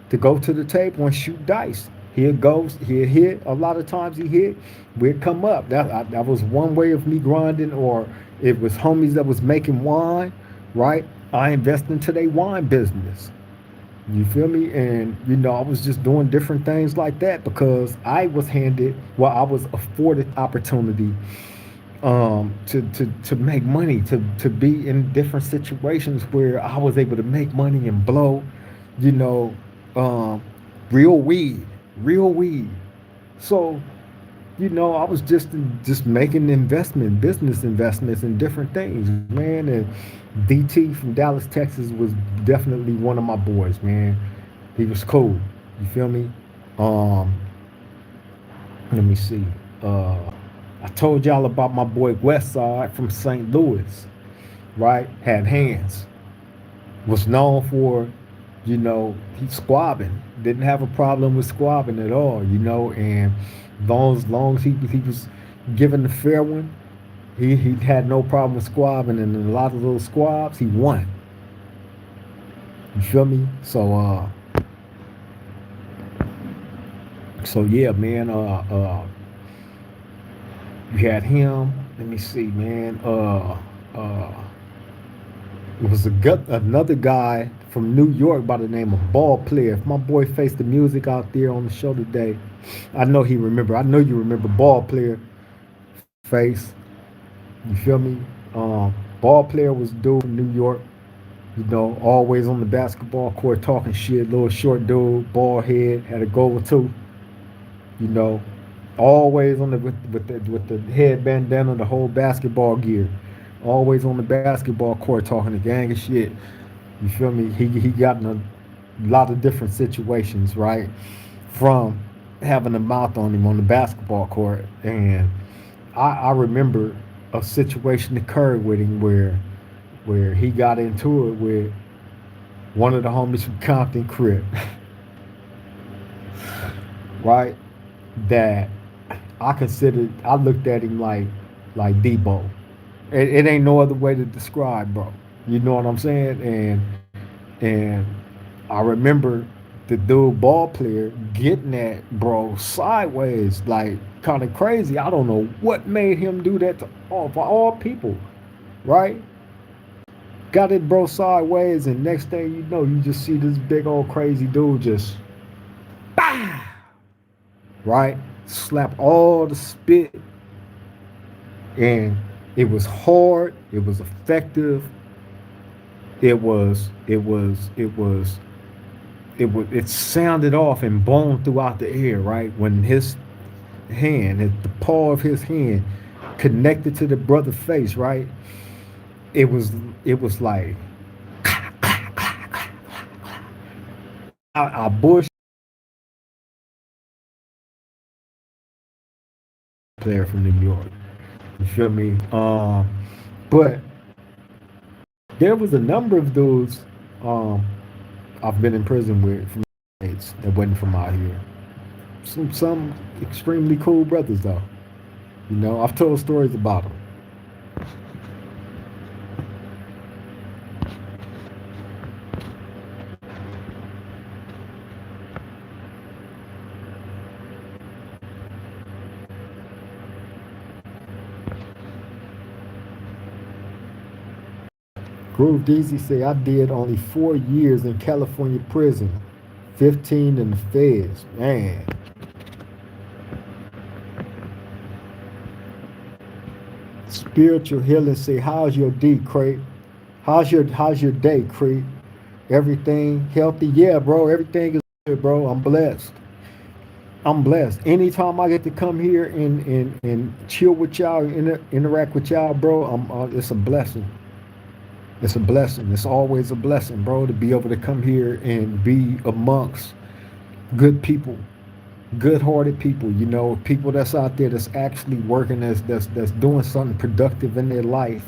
to go to the table and shoot dice. He'll hit. A lot of times he hit, we'd come up. That was one way of me grinding, or it was homies that was making wine, right? I invest into their wine business. You feel me? And I was just doing different things like that because I was afforded opportunity to make money, to be in different situations where I was able to make money and blow, you know, um, real weed, real weed. So, I was just making business investments in different things, man. And DT from Dallas, Texas was definitely one of my boys, man. He was cool. You feel me? Um, Let me see. Uh, I told y'all about my boy Westside from St. Louis, right? Had hands. Was known for, he squabbing. Didn't have a problem with squabbing at all, and long as he was given the fair one, he had no problem with squabbing, and in a lot of those squabs he won. You feel me? So yeah, man. You had him. Let me see, man. Uh, it was another guy from New York by the name of Ball Player. If my boy faced the music out there on the show today, I know he remember. I know you remember Ball Player face. You feel me? Ball Player was dude from New York. Always on the basketball court talking shit. Little short dude, bald head, had a goal or two. You know, always on the with the head bandana, the whole basketball gear. Always on the basketball court talking a gang of shit. You feel me? He got in a lot of different situations, right? From having a mouth on him on the basketball court, and I remember a situation occurred with him where he got into it with one of the homies from Compton, Crip, right? That I looked at him like Debo. It ain't no other way to describe, bro. You know what I'm saying? And I remember the dude ball player getting that bro sideways, like kind of crazy. I don't know what made him do that to for all people, right? Got it bro sideways, and next thing you know, you just see this big old crazy dude just bah, right? Slap all the spit, and it was hard, it was effective, it sounded off and blown throughout the air, right? When his the paw of his hand connected to the brother's face, right? It was it was like I bush player from New York. You feel me? But there was a number of dudes um, I've been in prison with from states that wasn't from out here. Some extremely cool brothers though. You know, I've told stories about them. Groove Deezy say I did only 4 years in California prison, 15 in the feds. Man, spiritual healing say how's your D, Crip? How's your day, Crip? Everything healthy? Yeah, bro. Everything is good, bro. I'm blessed. I'm blessed. Anytime I get to come here and chill with y'all, interact with y'all, bro, it's a blessing. It's a blessing. It's always a blessing, bro, to be able to come here and be amongst good people, good-hearted people. You know, people that's out there that's actually working, that's doing something productive in their life.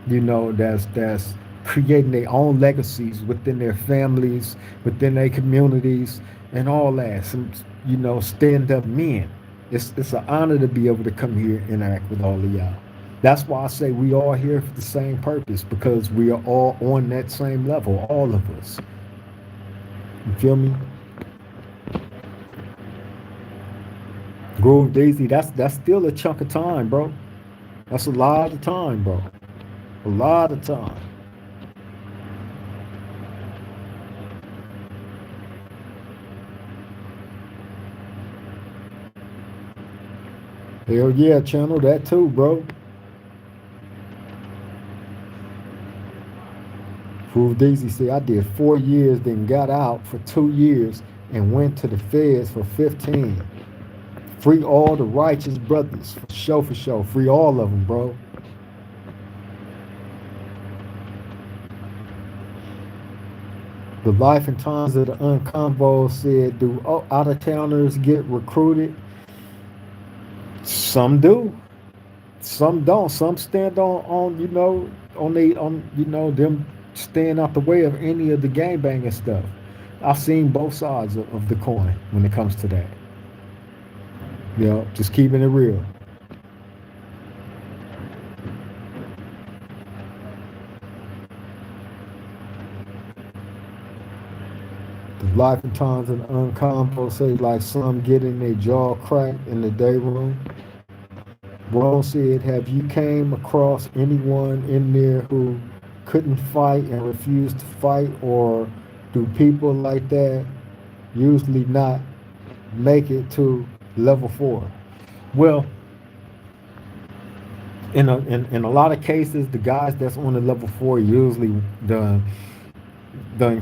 You know, that's creating their own legacies within their families, within their communities, and all that. Some, you know, stand-up men. It's an honor to be able to come here and interact with all of y'all. That's why I say we all here for the same purpose, because we are all on that same level, all of us. You feel me? Groove Daisy, that's still a chunk of time, bro. That's a lot of time, bro. A lot of time. Hell yeah, channel that too, bro. Groove Daisy say I did 4 years, then got out for 2 years and went to the feds for 15. Free all the righteous brothers, for sure, for sure. Free all of them, bro. The life and times of the unconvo said, do out of towners get recruited? Some do, some don't. Some stand on them staying out the way of any of the gang banging stuff. I've seen both sides of the coin when it comes to that. You know, just keeping it real. The life and times of the uncombo say like some getting their jaw cracked in the day room. Ron said, have you came across anyone in there who couldn't fight and refused to fight, or do people like that usually not make it to level 4? Well, in a lot of cases, the guys that's on the level 4 usually done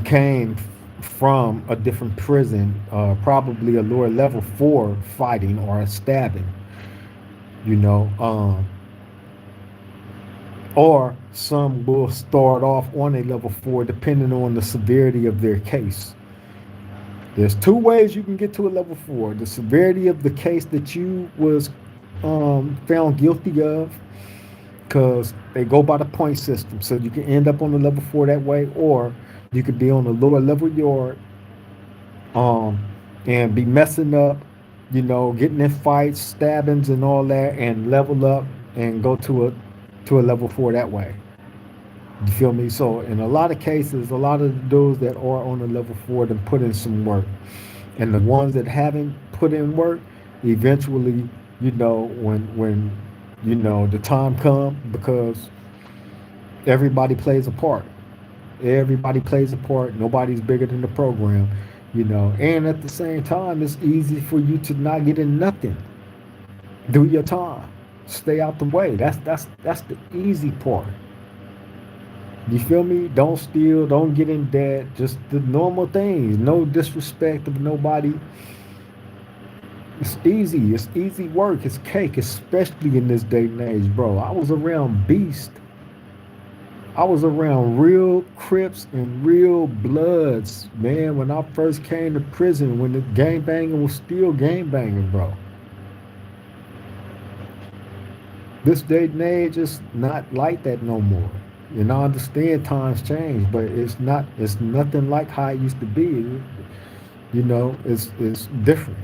came from a different prison, probably a lower level 4 fighting or a stabbing, you know, or some will start off on a level 4 depending on the severity of their case. There's two ways you can get to a level 4: the severity of the case that you was found guilty of, because they go by the point system, so you can end up on the level 4 that way, or you could be on the lower level yard, um, and be messing up getting in fights, stabbings, and all that, and level up and go to a level four that way. You feel me? So in a lot of cases, a lot of the dudes that are on the level four then put in some work, and the ones that haven't put in work, eventually, when the time comes, because everybody plays a part. Everybody plays a part. Nobody's bigger than the program, And at the same time, it's easy for you to not get in nothing. Do your time. Stay out the way. That's the easy part. You feel me? Don't steal. Don't get in debt. Just the normal things. No disrespect of nobody. It's easy. It's easy work. It's cake, especially in this day and age, bro. I was around beast. I was around real Crips and real Bloods, man, when I first came to prison, when the gang banging was still gang banging, bro. This day and age is not like that no more. And I understand times change, but it's nothing like how it used to be. It's different.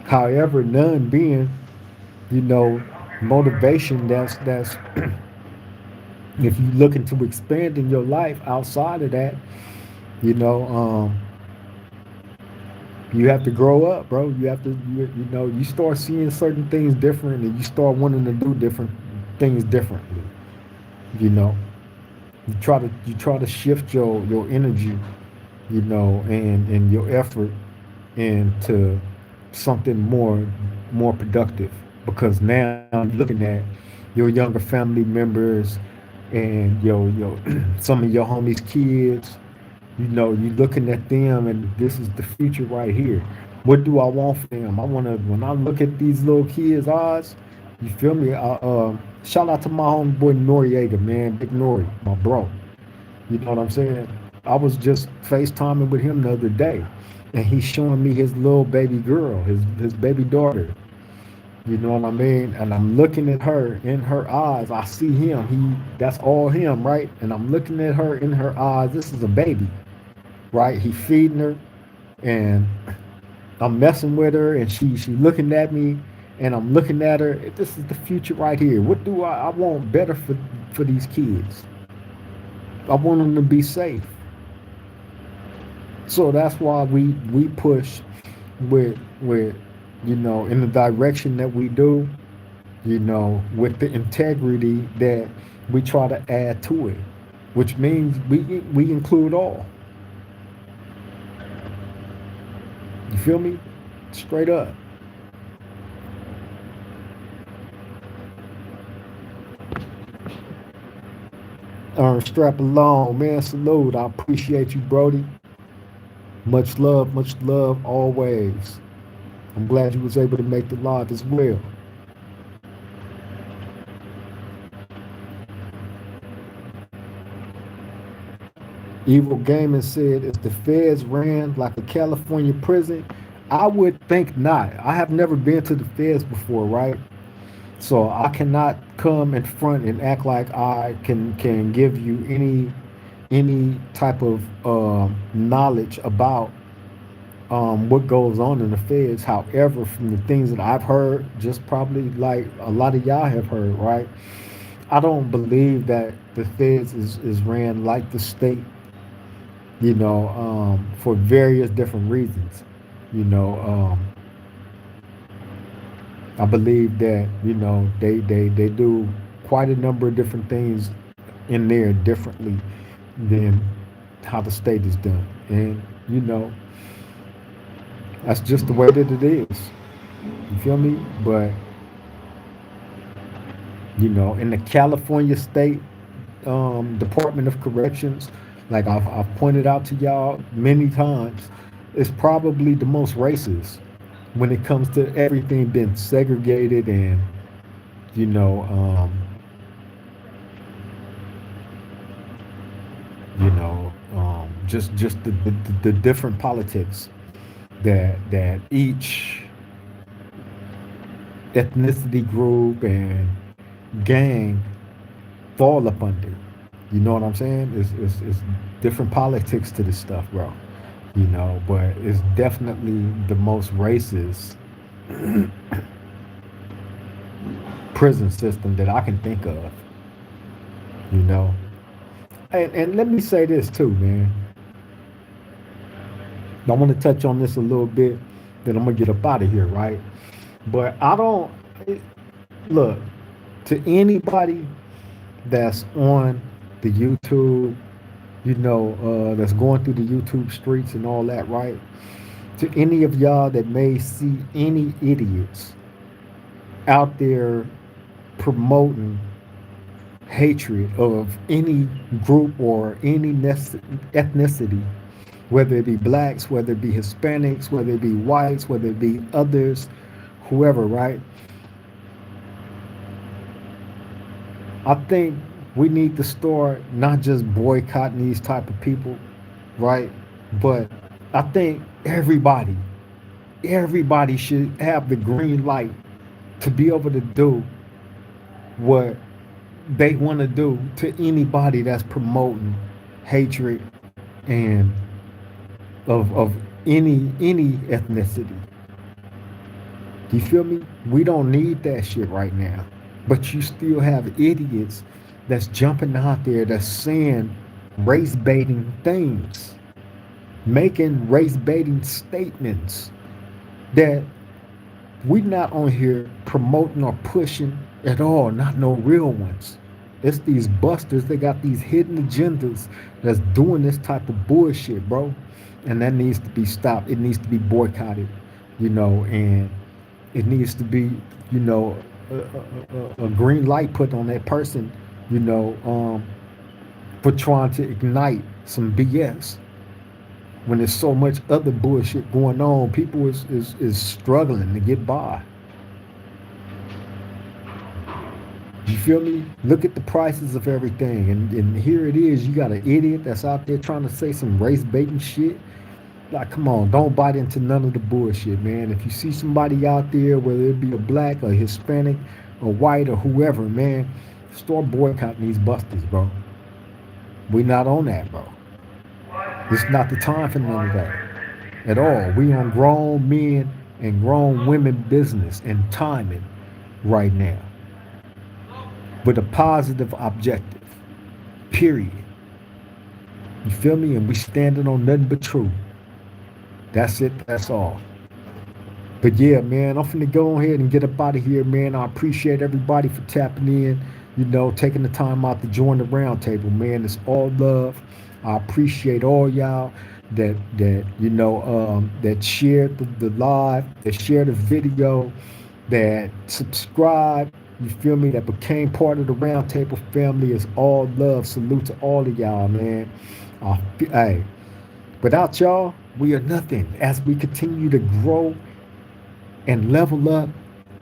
However, none being, you know, motivation that's if you looking to expand in your life outside of that, you know, you have to grow up, bro. You have to, you start seeing certain things different, and you start wanting to do different things differently. You know, you try to shift your energy, and your effort into something more productive, because now you're looking at your younger family members and your some of your homies kids. You're looking at them, and this is the future right here. What do I want for them? I want to, when I look at these little kids' eyes, you feel me? Shout out to my homeboy Noriega, man, Big Nori, my bro. You know what I'm saying? I was just FaceTiming with him the other day, and he's showing me his little baby girl, his baby daughter. You know what I mean? And I'm looking at her in her eyes. I see him. That's all him, right? And I'm looking at her in her eyes. This is a baby, right? He feeding her, and I'm messing with her, and she looking at me, and I'm looking at her. This is the future right here. What do I want better for these kids? I want them to be safe. So that's why we push with in the direction that we do, with the integrity that we try to add to it, which means we include all. You feel me? Straight up. Strap along, man. Salute. I appreciate you, Brody. Much love, always. I'm glad you was able to make the live as well. Evil Gaming said, "If the feds ran like a California prison, I would think not. I have never been to the feds before, right? So I cannot come in front and act like I can give you any type of knowledge about what goes on in the feds. However, from the things that I've heard, just probably like a lot of y'all have heard, right? I don't believe that the feds is ran like the state, for various different reasons. You know, I believe that they do quite a number of different things in there differently than how the state is done, and that's just the way that it is. You feel me? But in the California State Department of Corrections, like I've pointed out to y'all many times, it's probably the most racist when it comes to everything being segregated, and you know, um, just the different politics that each ethnicity group and gang fall up under. You know what I'm saying? It's different politics to this stuff, bro. but it's definitely the most racist prison system that I can think of, you know. And let me say this too, man. I want to touch on this a little bit, then I'm gonna get up out of here, right? But I don't look to anybody that's on the YouTube, that's going through the YouTube streets and all that, right? To any of y'all that may see any idiots out there promoting hatred of any group or any ethnicity, whether it be blacks, whether it be Hispanics, whether it be whites, whether it be others, whoever, right? I think we need to start not just boycotting these type of people, right? But I think everybody should have the green light to be able to do what they want to do to anybody that's promoting hatred and of any ethnicity. You feel me? We don't need that shit right now. But you still have idiots that's jumping out there that's saying race baiting things, making race baiting statements that we not on here promoting or pushing at all, not no real ones. It's these busters, they got these hidden agendas that's doing this type of bullshit, bro. And that needs to be stopped. It needs to be boycotted, and it needs to be, a green light put on that person, for trying to ignite some BS. When there's so much other bullshit going on, people is struggling to get by. You feel me? Look at the prices of everything. And here it is. You got an idiot that's out there trying to say some race baiting shit. Like, come on, don't bite into none of the bullshit, man. If you see somebody out there, whether it be a black, a Hispanic, a white, or whoever, man, start boycotting these busters, bro. We not on that, bro. It's not the time for none of that at all. We on grown men and grown women business and timing right now with a positive objective, period. You feel me? And we standing on nothing but truth. That's it. That's all. But yeah, man, I'm finna go ahead and get up out of here, man. I appreciate everybody for tapping in, taking the time out to join the round table, man. It's all love. I appreciate all y'all that shared the live, that shared the video, that subscribed. You feel me? That became part of the round table family. Is all love. Salute to all of y'all, man. Hey, without y'all, we are nothing. As we continue to grow and level up,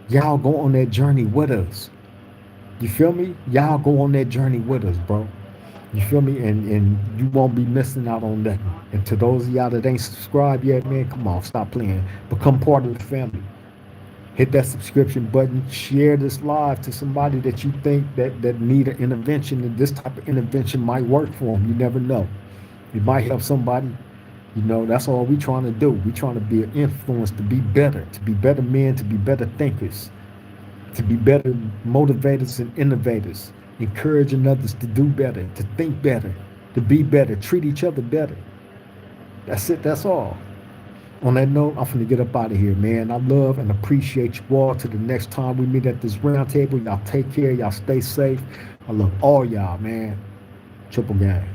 y'all go on that journey with us. You feel me? Y'all go on that journey with us, bro. You feel me? And you won't be missing out on nothing. And to those of y'all that ain't subscribed yet, man, come on, stop playing. Become part of the family. Hit that subscription button. Share this live to somebody that you think that need an intervention, and this type of intervention might work for them. You never know. It might help somebody. That's all we trying to do. We trying to be an influence to be better men, to be better thinkers, to be better motivators and innovators, encouraging others to do better, to think better, to be better, treat each other better. That's it. That's all. On that note, I'm finna get up out of here, man. I love and appreciate you all. Till the next time we meet at this round table, y'all take care. Y'all stay safe. I love all y'all, man. Triple gang.